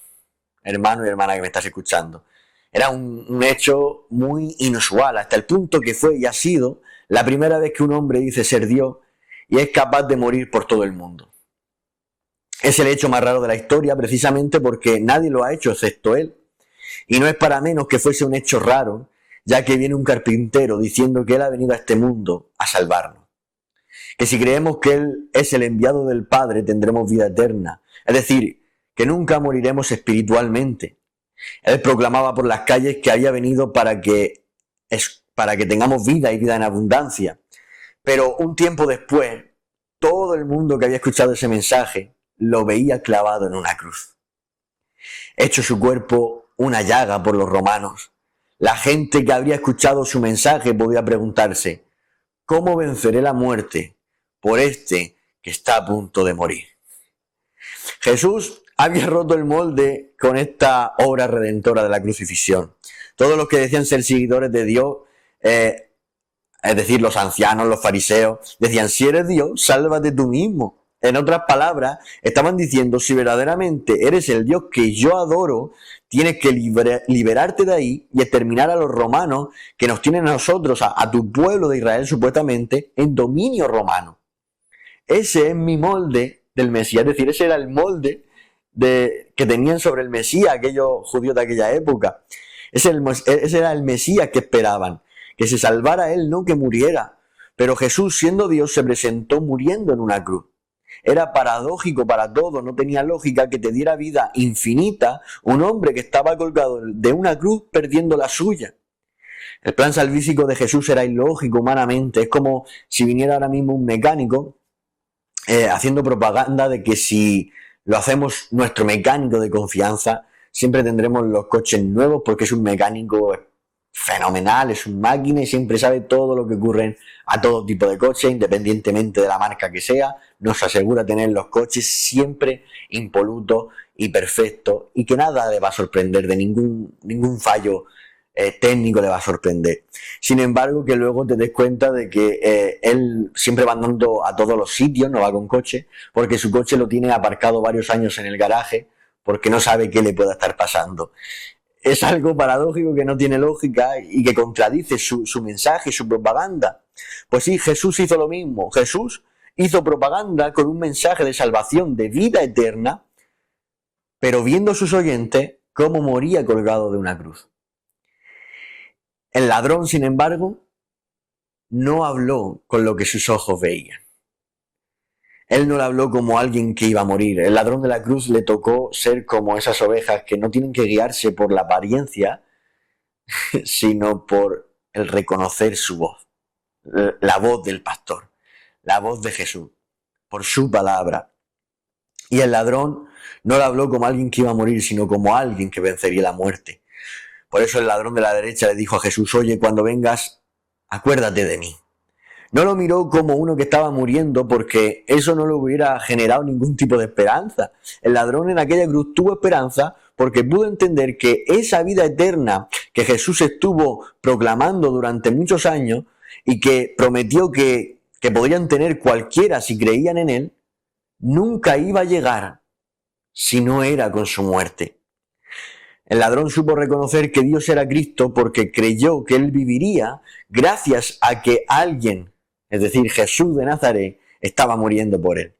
Speaker 1: hermano y hermana que me estás escuchando. Era un hecho muy inusual, hasta el punto que fue y ha sido la primera vez que un hombre dice ser Dios y es capaz de morir por todo el mundo. Es el hecho más raro de la historia precisamente porque nadie lo ha hecho excepto él. Y no es para menos que fuese un hecho raro, ya que viene un carpintero diciendo que él ha venido a este mundo a salvarnos. Que si creemos que él es el enviado del Padre tendremos vida eterna. Es decir, que nunca moriremos espiritualmente. Él proclamaba por las calles que había venido para que tengamos vida y vida en abundancia. Pero un tiempo después, todo el mundo que había escuchado ese mensaje lo veía clavado en una cruz. Hecho su cuerpo una llaga por los romanos. La gente que habría escuchado su mensaje podía preguntarse, ¿cómo venceré la muerte por este que está a punto de morir? Jesús había roto el molde con esta obra redentora de la crucifixión. Todos los que decían ser seguidores de Dios, es decir, los ancianos, los fariseos, decían, si eres Dios, sálvate tú mismo. En otras palabras, estaban diciendo, si verdaderamente eres el Dios que yo adoro, tienes que liberarte de ahí y exterminar a los romanos que nos tienen a nosotros, a tu pueblo de Israel supuestamente, en dominio romano. Ese es mi molde del Mesías, es decir, ese era el molde que tenían sobre el Mesías aquellos judíos de aquella época. Ese era el Mesías que esperaban, que se salvara él, no que muriera. Pero Jesús, siendo Dios, se presentó muriendo en una cruz. Era paradójico para todos, no tenía lógica que te diera vida infinita un hombre que estaba colgado de una cruz perdiendo la suya. El plan salvífico de Jesús era ilógico humanamente, es como si viniera ahora mismo un mecánico haciendo propaganda de que si lo hacemos nuestro mecánico de confianza, siempre tendremos los coches nuevos porque es un mecánico fenomenal, es un máquina y siempre sabe todo lo que ocurre a todo tipo de coches, independientemente de la marca que sea, nos asegura tener los coches siempre impolutos y perfectos y que nada le va a sorprender, de ningún fallo técnico le va a sorprender. Sin embargo, que luego te des cuenta de que él siempre va andando a todos los sitios, no va con coche, porque su coche lo tiene aparcado varios años en el garaje, porque no sabe qué le pueda estar pasando. Es algo paradójico que no tiene lógica y que contradice su mensaje, su propaganda. Pues sí, Jesús hizo lo mismo. Jesús hizo propaganda con un mensaje de salvación, de vida eterna, pero viendo a sus oyentes cómo moría colgado de una cruz. El ladrón, sin embargo, no habló con lo que sus ojos veían. Él no le habló como alguien que iba a morir. El ladrón de la cruz le tocó ser como esas ovejas que no tienen que guiarse por la apariencia, sino por el reconocer su voz. La voz del pastor, la voz de Jesús, por su palabra. Y el ladrón no le habló como alguien que iba a morir, sino como alguien que vencería la muerte. Por eso el ladrón de la derecha le dijo a Jesús, oye, cuando vengas, acuérdate de mí. No lo miró como uno que estaba muriendo porque eso no le hubiera generado ningún tipo de esperanza. El ladrón en aquella cruz tuvo esperanza porque pudo entender que esa vida eterna que Jesús estuvo proclamando durante muchos años y que prometió que podrían tener cualquiera si creían en él, nunca iba a llegar si no era con su muerte. El ladrón supo reconocer que Dios era Cristo porque creyó que él viviría gracias a que alguien, es decir, Jesús de Nazaret, estaba muriendo por él.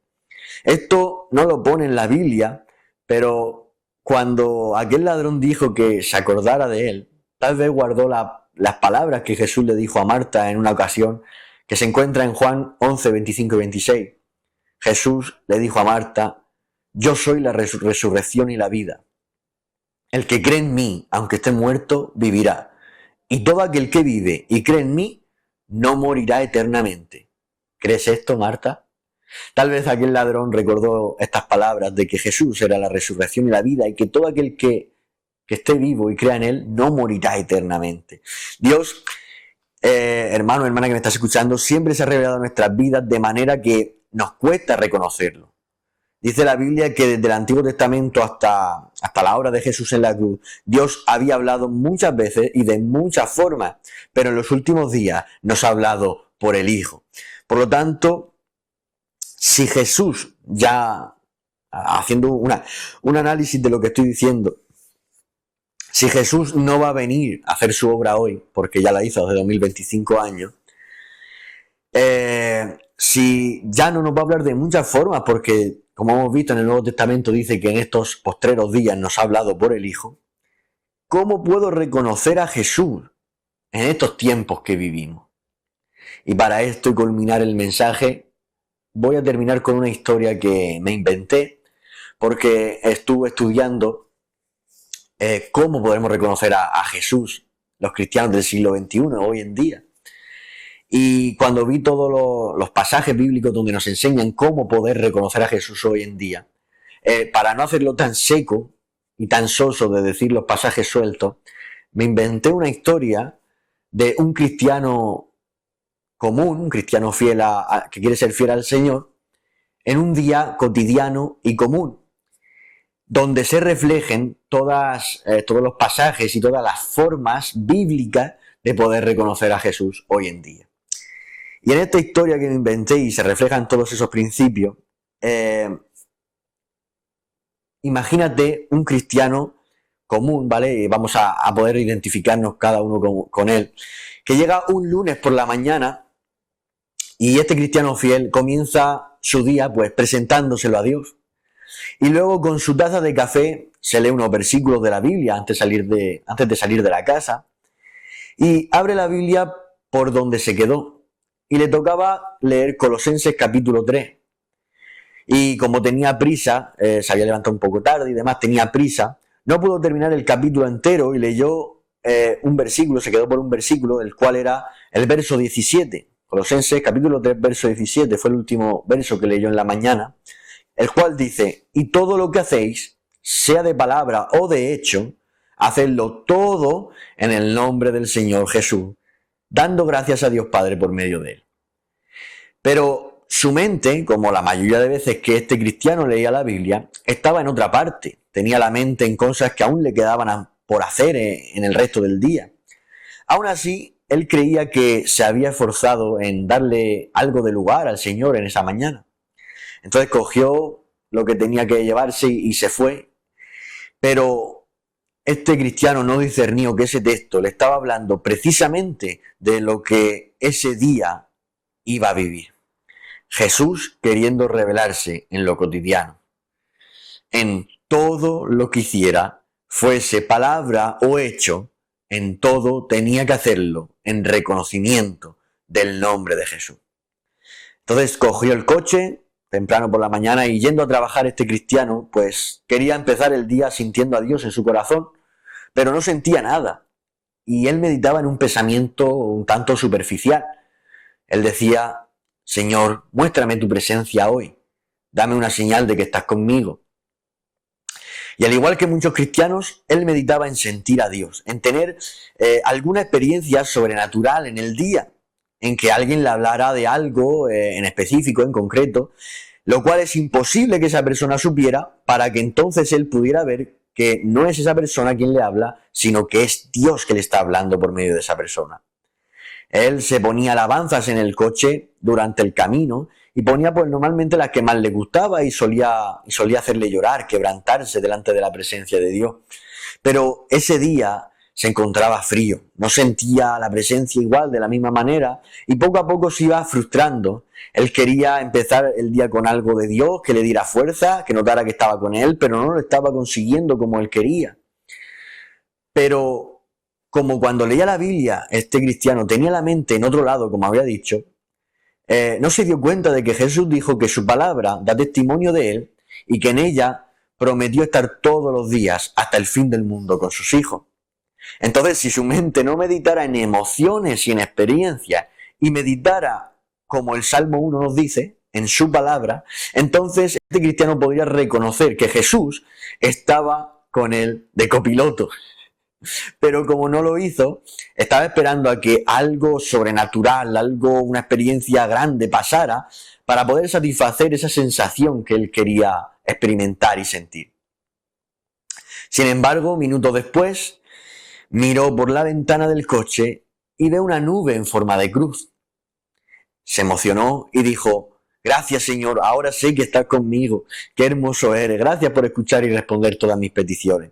Speaker 1: Esto no lo pone en la Biblia, pero cuando aquel ladrón dijo que se acordara de él, tal vez guardó la las palabras que Jesús le dijo a Marta en una ocasión, que se encuentra en Juan 11, 25 y 26. Jesús le dijo a Marta: yo soy la resurrección y la vida. El que cree en mí, aunque esté muerto, vivirá. Y todo aquel que vive y cree en mí, no morirá eternamente. ¿Crees esto, Marta? Tal vez aquel ladrón recordó estas palabras de que Jesús era la resurrección y la vida y que todo aquel que esté vivo y crea en él no morirá eternamente. Dios, hermano, hermana que me estás escuchando, siempre se ha revelado en nuestras vidas de manera que nos cuesta reconocerlo. Dice la Biblia que desde el Antiguo Testamento hasta la hora de Jesús en la cruz, Dios había hablado muchas veces y de muchas formas, pero en los últimos días nos ha hablado por el Hijo. Por lo tanto, si Jesús, ya haciendo un análisis de lo que estoy diciendo, si Jesús no va a venir a hacer su obra hoy, porque ya la hizo hace 2025 años, si ya no nos va a hablar de muchas formas, porque como hemos visto en el Nuevo Testamento dice que en estos postreros días nos ha hablado por el Hijo, ¿cómo puedo reconocer a Jesús en estos tiempos que vivimos? Y para esto y culminar el mensaje, voy a terminar con una historia que me inventé, porque estuve estudiando cómo podemos reconocer a Jesús, los cristianos del siglo XXI, hoy en día. Y cuando vi todos los pasajes bíblicos donde nos enseñan cómo poder reconocer a Jesús hoy en día, para no hacerlo tan seco y tan soso de decir los pasajes sueltos, me inventé una historia de un cristiano común, un cristiano fiel que quiere ser fiel al Señor, en un día cotidiano y común, donde se reflejen todos los pasajes y todas las formas bíblicas de poder reconocer a Jesús hoy en día. Y en esta historia que me inventé y se reflejan todos esos principios, imagínate un cristiano común, ¿vale? Y vamos a poder identificarnos cada uno con él, que llega un lunes por la mañana y este cristiano fiel comienza su día pues presentándoselo a Dios. Y luego con su taza de café se lee unos versículos de la Biblia antes de salir de la casa y abre la Biblia por donde se quedó. Y le tocaba leer Colosenses capítulo 3. Y como tenía prisa, se había levantado un poco tarde y demás, tenía prisa, no pudo terminar el capítulo entero y leyó un versículo, se quedó por un versículo, el cual era el verso 17. Colosenses capítulo 3, verso 17, fue el último verso que leyó en la mañana, el cual dice: y todo lo que hacéis, sea de palabra o de hecho, hacedlo todo en el nombre del Señor Jesús, dando gracias a Dios Padre por medio de él. Pero su mente, como la mayoría de veces que este cristiano leía la Biblia, estaba en otra parte. Tenía la mente en cosas que aún le quedaban por hacer en el resto del día. Aún así, él creía que se había esforzado en darle algo de lugar al Señor en esa mañana. Entonces cogió lo que tenía que llevarse y se fue. Pero este cristiano no discernió que ese texto le estaba hablando precisamente de lo que ese día iba a vivir. Jesús queriendo revelarse en lo cotidiano. En todo lo que hiciera, fuese palabra o hecho, en todo tenía que hacerlo en reconocimiento del nombre de Jesús. Entonces cogió el coche temprano por la mañana y yendo a trabajar este cristiano, pues quería empezar el día sintiendo a Dios en su corazón, pero no sentía nada. Y él meditaba en un pensamiento un tanto superficial. Él decía: Señor, muéstrame tu presencia hoy, dame una señal de que estás conmigo. Y al igual que muchos cristianos, él meditaba en sentir a Dios, en tener alguna experiencia sobrenatural en el día, en que alguien le hablara de algo en específico, en concreto, lo cual es imposible que esa persona supiera, para que entonces él pudiera ver que no es esa persona quien le habla, sino que es Dios que le está hablando por medio de esa persona. Él se ponía alabanzas en el coche durante el camino y ponía pues normalmente las que más le gustaba y solía hacerle llorar, quebrantarse delante de la presencia de Dios. Pero ese día se encontraba frío, no sentía la presencia igual de la misma manera y poco a poco se iba frustrando. Él quería empezar el día con algo de Dios, que le diera fuerza, que notara que estaba con él, pero no lo estaba consiguiendo como él quería. Pero como cuando leía la Biblia, este cristiano tenía la mente en otro lado, como había dicho, no se dio cuenta de que Jesús dijo que su palabra da testimonio de él y que en ella prometió estar todos los días hasta el fin del mundo con sus hijos. Entonces, si su mente no meditara en emociones y en experiencias y meditara, como el Salmo 1 nos dice, en su palabra, entonces este cristiano podría reconocer que Jesús estaba con él de copiloto. Pero como no lo hizo, estaba esperando a que algo sobrenatural, una experiencia grande pasara para poder satisfacer esa sensación que él quería experimentar y sentir. Sin embargo, minutos después, miró por la ventana del coche y ve una nube en forma de cruz. Se emocionó y dijo: gracias, Señor, ahora sé que estás conmigo, qué hermoso eres, gracias por escuchar y responder todas mis peticiones.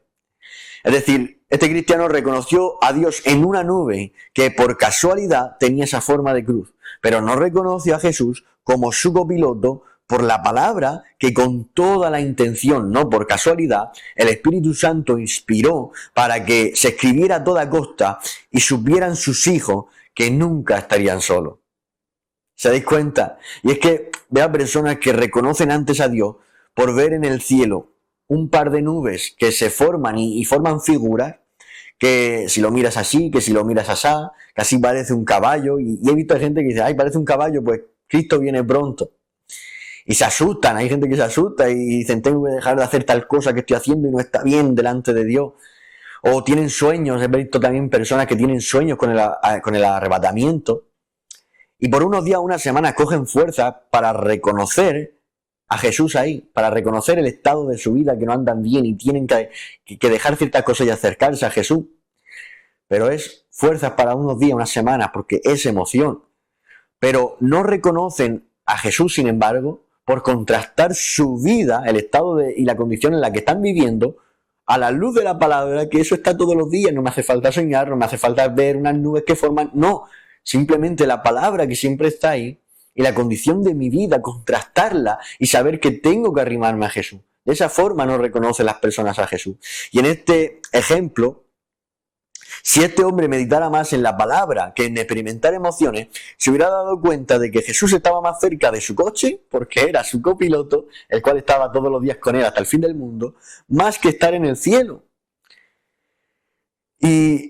Speaker 1: Es decir, este cristiano reconoció a Dios en una nube que por casualidad tenía esa forma de cruz, pero no reconoció a Jesús como su copiloto por la palabra que con toda la intención, no por casualidad, el Espíritu Santo inspiró para que se escribiera a toda costa y supieran sus hijos que nunca estarían solos. ¿Se dais cuenta? Y es que veo personas que reconocen antes a Dios por ver en el cielo un par de nubes que se forman y forman figuras, que si lo miras así, que si lo miras asá, que así parece un caballo, y he visto gente que dice: ay, parece un caballo, pues Cristo viene pronto. Y se asustan, hay gente que se asusta y dicen: tengo que dejar de hacer tal cosa que estoy haciendo y no está bien delante de Dios. O tienen sueños, he visto también personas que tienen sueños con el arrebatamiento, y por unos días, unas semanas cogen fuerza para reconocer a Jesús ahí, para reconocer el estado de su vida, que no andan bien y tienen que dejar ciertas cosas y acercarse a Jesús. Pero es fuerzas para unos días, unas semanas, porque es emoción. Pero no reconocen a Jesús, sin embargo, por contrastar su vida, el estado y la condición en la que están viviendo, a la luz de la palabra, que eso está todos los días. No me hace falta soñar, no me hace falta ver unas nubes que forman, no, simplemente la palabra que siempre está ahí, y la condición de mi vida, contrastarla y saber que tengo que arrimarme a Jesús. De esa forma no reconocen las personas a Jesús. Y en este ejemplo, si este hombre meditara más en la palabra que en experimentar emociones, se hubiera dado cuenta de que Jesús estaba más cerca de su coche, porque era su copiloto, el cual estaba todos los días con él hasta el fin del mundo, más que estar en el cielo. Y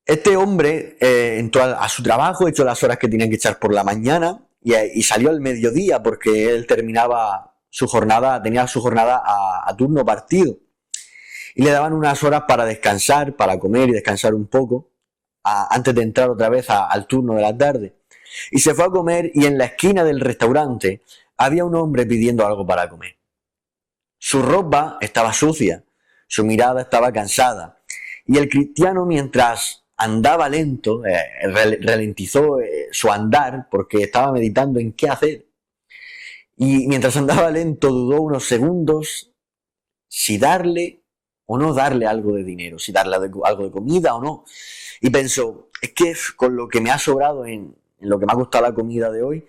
Speaker 1: este hombre entró a su trabajo, echó las horas que tenía que echar por la mañana y salió al mediodía, porque él terminaba su jornada, tenía su jornada a turno partido. Y le daban unas horas para descansar, para comer y descansar un poco, antes de entrar otra vez al turno de la tarde. Y se fue a comer, y en la esquina del restaurante había un hombre pidiendo algo para comer. Su ropa estaba sucia, su mirada estaba cansada, y el cristiano, mientras andaba lento, ralentizó su andar porque estaba meditando en qué hacer. Y mientras andaba lento, dudó unos segundos si darle o no darle algo de dinero, si darle algo de comida o no. Y pensó: es que con lo que me ha sobrado en lo que me ha costado la comida de hoy,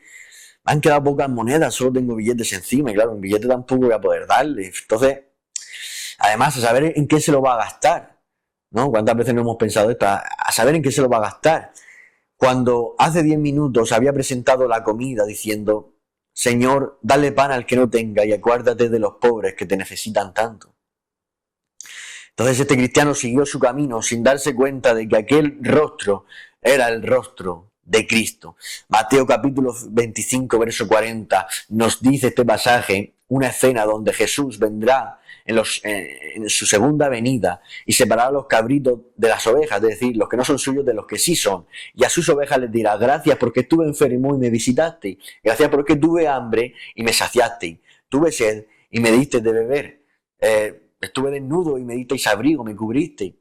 Speaker 1: me han quedado pocas monedas, solo tengo billetes encima, y claro, un billete tampoco voy a poder darle. Entonces, además, a saber en qué se lo va a gastar, ¿no? ¿Cuántas veces no hemos pensado esto? A saber en qué se lo va a gastar. Cuando hace 10 minutos había presentado la comida diciendo: Señor, dale pan al que no tenga y acuérdate de los pobres que te necesitan tanto. Entonces este cristiano siguió su camino sin darse cuenta de que aquel rostro era el rostro de Cristo. Mateo capítulo 25, verso 40, nos dice este pasaje, una escena donde Jesús vendrá en su segunda venida y separará a los cabritos de las ovejas, es decir, los que no son suyos de los que sí son. Y a sus ovejas les dirá: gracias porque estuve enfermo y me visitaste, gracias porque tuve hambre y me saciaste, tuve sed y me diste de beber, estuve desnudo y me disteis abrigo, me cubriste.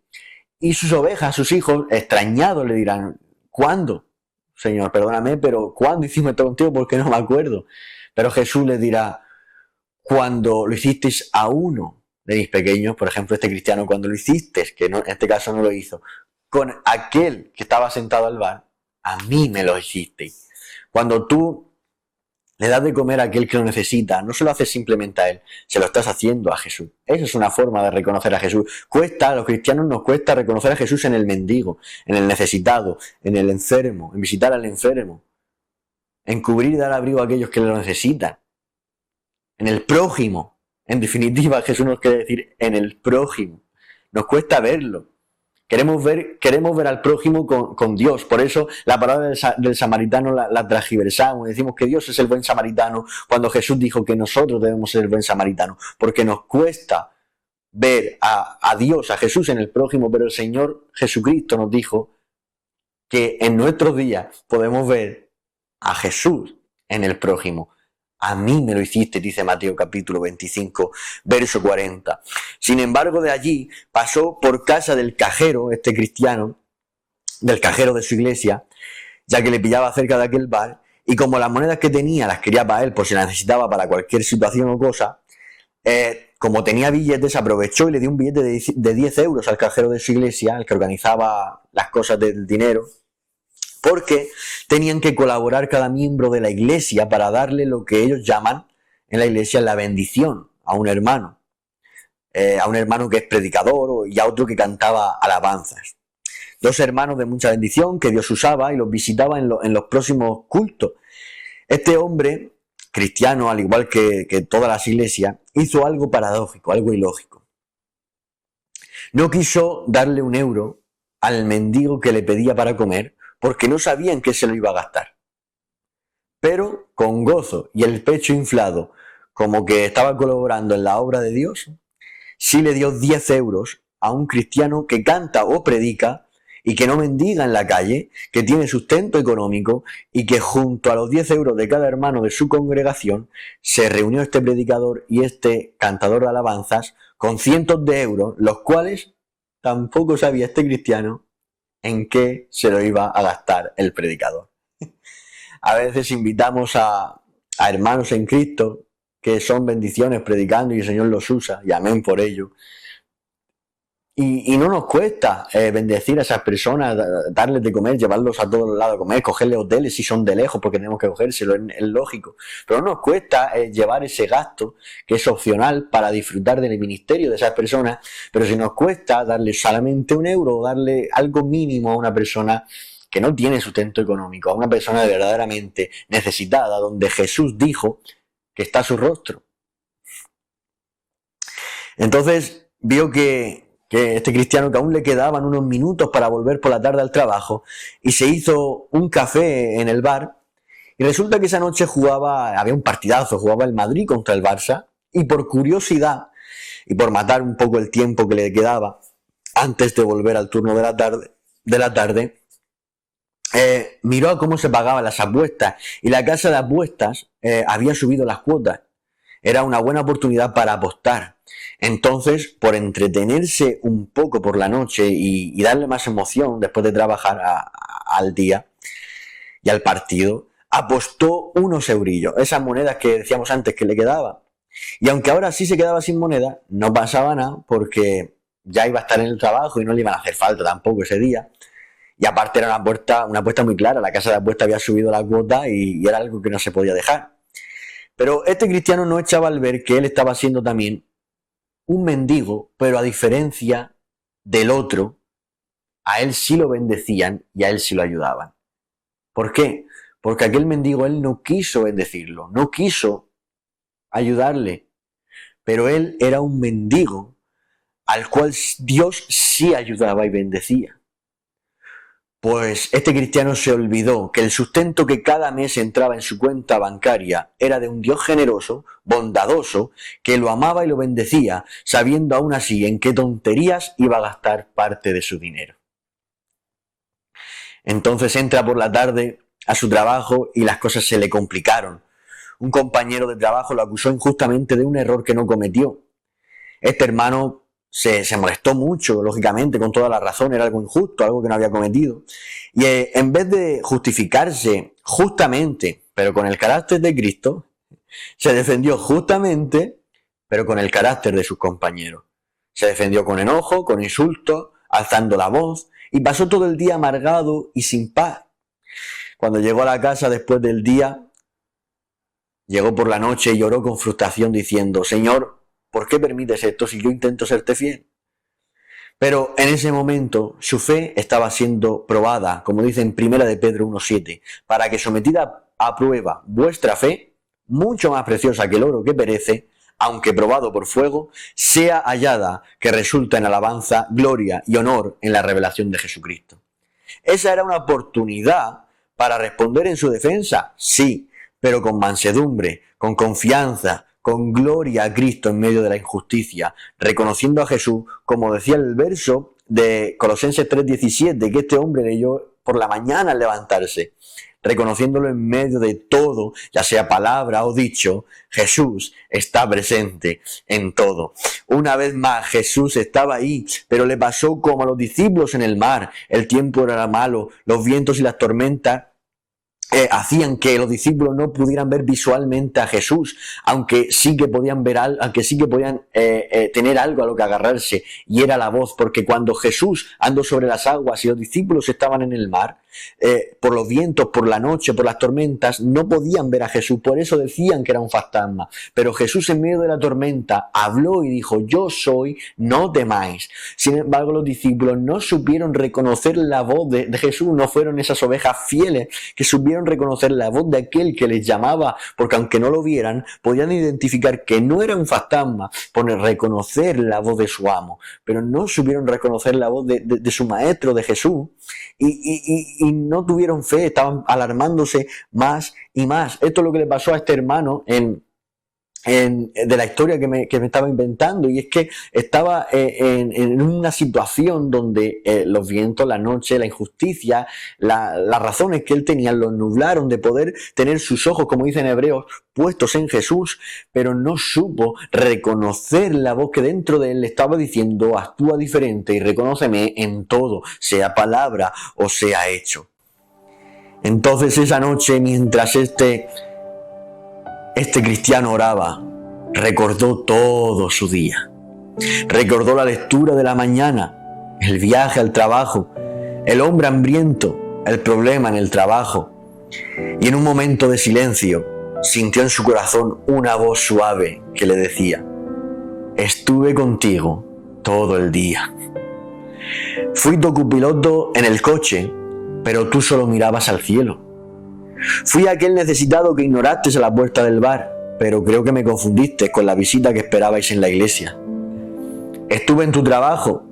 Speaker 1: Y sus ovejas, sus hijos, extrañados, le dirán: ¿cuándo? Señor, perdóname, pero ¿cuándo hicimos esto contigo? Porque no me acuerdo. Pero Jesús les dirá: cuando lo hicisteis a uno de mis pequeños, por ejemplo, este cristiano, cuando lo hiciste, que no, en este caso no lo hizo, con aquel que estaba sentado al bar, a mí me lo hicisteis. Cuando tú le das de comer a aquel que lo necesita, no se lo haces simplemente a él, se lo estás haciendo a Jesús. Esa es una forma de reconocer a Jesús. A los cristianos nos cuesta reconocer a Jesús en el mendigo, en el necesitado, en el enfermo, en visitar al enfermo, en cubrir y dar abrigo a aquellos que lo necesitan, en el prójimo. En definitiva, Jesús nos quiere decir en el prójimo. Nos cuesta verlo. Queremos ver al prójimo con Dios. Por eso la palabra del samaritano la transgiversamos. Decimos que Dios es el buen samaritano cuando Jesús dijo que nosotros debemos ser el buen samaritano. Porque nos cuesta ver a Dios, a Jesús en el prójimo, pero el Señor Jesucristo nos dijo que en nuestros días podemos ver a Jesús en el prójimo. A mí me lo hiciste, dice Mateo capítulo 25, verso 40. Sin embargo, de allí pasó por casa del cajero, este cristiano, del cajero de su iglesia, ya que le pillaba cerca de aquel bar, y como las monedas que tenía las quería para él, por si las necesitaba para cualquier situación o cosa, como tenía billetes, aprovechó y le dio un billete de 10 euros al cajero de su iglesia, el que organizaba las cosas del dinero, porque tenían que colaborar cada miembro de la iglesia para darle lo que ellos llaman en la iglesia la bendición a un hermano que es predicador y a otro que cantaba alabanzas. Dos hermanos de mucha bendición que Dios usaba y los visitaba en los próximos cultos. Este hombre, cristiano, al igual que todas las iglesias, hizo algo paradójico, algo ilógico. No quiso darle un euro al mendigo que le pedía para comer, porque no sabía en qué se lo iba a gastar. Pero con gozo y el pecho inflado, como que estaba colaborando en la obra de Dios, sí le dio 10 euros a un cristiano que canta o predica y que no mendiga en la calle, que tiene sustento económico y que junto a los 10 euros de cada hermano de su congregación se reunió este predicador y este cantador de alabanzas con cientos de euros, los cuales tampoco sabía este cristiano en qué se lo iba a gastar el predicador. A veces invitamos a hermanos en Cristo que son bendiciones predicando y el Señor los usa, y amén por ello. Y no nos cuesta bendecir a esas personas, darles de comer, llevarlos a todos lados a comer, cogerles hoteles si son de lejos porque tenemos que cogérselo, es lógico. Pero no nos cuesta llevar ese gasto que es opcional para disfrutar del ministerio de esas personas, pero si nos cuesta darle solamente un euro o darle algo mínimo a una persona que no tiene sustento económico, a una persona verdaderamente necesitada, donde Jesús dijo que está su rostro. Entonces vio que este cristiano, que aún le quedaban unos minutos para volver por la tarde al trabajo, y se hizo un café en el bar, y resulta que esa noche había un partidazo, jugaba el Madrid contra el Barça, y por curiosidad, y por matar un poco el tiempo que le quedaba, antes de volver al turno de la tarde, miró a cómo se pagaban las apuestas, y la casa de apuestas había subido las cuotas. Era una buena oportunidad para apostar. Entonces, por entretenerse un poco por la noche y darle más emoción después de trabajar al día y al partido, apostó unos eurillos, esas monedas que decíamos antes que le quedaba. Y aunque ahora sí se quedaba sin moneda, no pasaba nada porque ya iba a estar en el trabajo y no le iban a hacer falta tampoco ese día. Y aparte era una apuesta muy clara, la casa de apuestas había subido la cuota y era algo que no se podía dejar. Pero este cristiano no echaba al ver que él estaba siendo también un mendigo, pero a diferencia del otro, a él sí lo bendecían y a él sí lo ayudaban. ¿Por qué? Porque aquel mendigo él no quiso bendecirlo, no quiso ayudarle, pero él era un mendigo al cual Dios sí ayudaba y bendecía. Pues este cristiano se olvidó que el sustento que cada mes entraba en su cuenta bancaria era de un Dios generoso, bondadoso, que lo amaba y lo bendecía, sabiendo aún así en qué tonterías iba a gastar parte de su dinero. Entonces entra por la tarde a su trabajo y las cosas se le complicaron. Un compañero de trabajo lo acusó injustamente de un error que no cometió. Este hermano se molestó mucho, lógicamente, con toda la razón, era algo injusto, algo que no había cometido. Y en vez de justificarse justamente, pero con el carácter de Cristo, se defendió justamente, pero con el carácter de sus compañeros. Se defendió con enojo, con insultos, alzando la voz, y pasó todo el día amargado y sin paz. Cuando llegó a la casa después del día, Llegó por la noche y lloró con frustración diciendo: Señor, ¿por qué permites esto si yo intento serte fiel? Pero en ese momento su fe estaba siendo probada, como dice en 1 de Pedro 1:7, para que sometida a prueba vuestra fe, mucho más preciosa que el oro que perece, aunque probado por fuego, sea hallada, que resulta en alabanza, gloria y honor en la revelación de Jesucristo. Esa era una oportunidad para responder en su defensa, sí, pero con mansedumbre, con confianza, con gloria a Cristo en medio de la injusticia, reconociendo a Jesús, como decía el verso de Colosenses 3:17, que este hombre leyó por la mañana al levantarse, reconociéndolo en medio de todo, ya sea palabra o dicho, Jesús está presente en todo. Una vez más, Jesús estaba ahí, pero le pasó como a los discípulos en el mar. El tiempo era malo, los vientos y las tormentas hacían que los discípulos no pudieran ver visualmente a Jesús, aunque sí que podían ver algo, aunque sí que podían tener algo a lo que agarrarse, y era la voz, porque cuando Jesús andó sobre las aguas y los discípulos estaban en el mar, por los vientos, por la noche, por las tormentas, no podían ver a Jesús, por eso decían que era un fantasma. Pero Jesús en medio de la tormenta habló y dijo: yo soy, no temáis. Sin embargo, los discípulos no supieron reconocer la voz de Jesús, no fueron esas ovejas fieles que supieron reconocer la voz de aquel que les llamaba, porque aunque no lo vieran, podían identificar que no era un fantasma por reconocer la voz de su amo, pero no supieron reconocer la voz de su maestro, de Jesús, y no tuvieron fe, estaban alarmándose más y más. Esto es lo que le pasó a este hermano de la historia que me estaba inventando, y es que estaba en una situación donde los vientos, la noche, la injusticia, las razones que él tenía los nublaron de poder tener sus ojos, como dicen Hebreos, puestos en Jesús, pero no supo reconocer la voz que dentro de él le estaba diciendo: actúa diferente y reconóceme en todo, sea palabra o sea hecho. Entonces esa noche, mientras este cristiano oraba, recordó todo su día. Recordó la lectura de la mañana, el viaje al trabajo, el hombre hambriento, el problema en el trabajo. Y en un momento de silencio, sintió en su corazón una voz suave que le decía: estuve contigo todo el día. Fui tu copiloto en el coche, pero tú solo mirabas al cielo. Fui aquel necesitado que ignoraste a la puerta del bar, pero creo que me confundiste con la visita que esperabais en la iglesia. Estuve en tu trabajo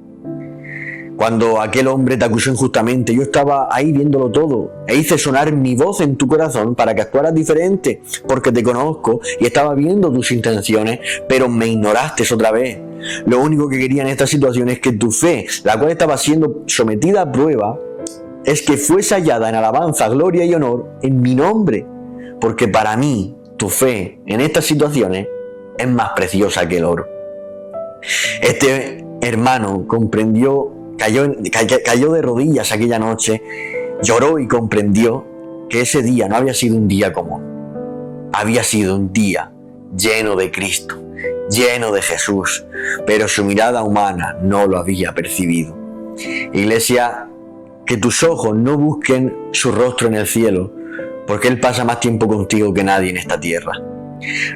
Speaker 1: cuando aquel hombre te acusó injustamente. Yo estaba ahí viéndolo todo e hice sonar mi voz en tu corazón para que actuaras diferente, porque te conozco y estaba viendo tus intenciones, pero me ignoraste otra vez. Lo único que quería en esta situación es que tu fe, la cual estaba siendo sometida a prueba, es que fuese hallada en alabanza, gloria y honor en mi nombre, porque para mí tu fe en estas situaciones es más preciosa que el oro. Este hermano comprendió, cayó de rodillas aquella noche, lloró y comprendió que ese día no había sido un día común, había sido un día lleno de Cristo, lleno de Jesús, pero su mirada humana no lo había percibido. Iglesia, que tus ojos no busquen su rostro en el cielo, porque Él pasa más tiempo contigo que nadie en esta tierra.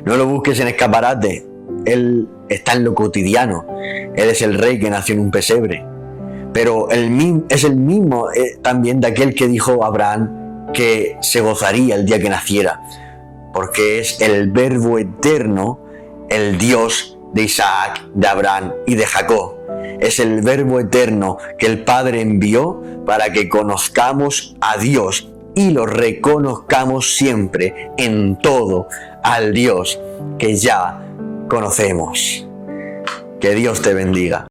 Speaker 1: No lo busques en escaparate, Él está en lo cotidiano. Él es el rey que nació en un pesebre, pero es el mismo también de aquel que dijo a Abraham que se gozaría el día que naciera, porque es el Verbo eterno, el Dios de Isaac, de Abraham y de Jacob. Es el Verbo eterno que el Padre envió para que conozcamos a Dios y lo reconozcamos siempre en todo al Dios que ya conocemos. Que Dios te bendiga.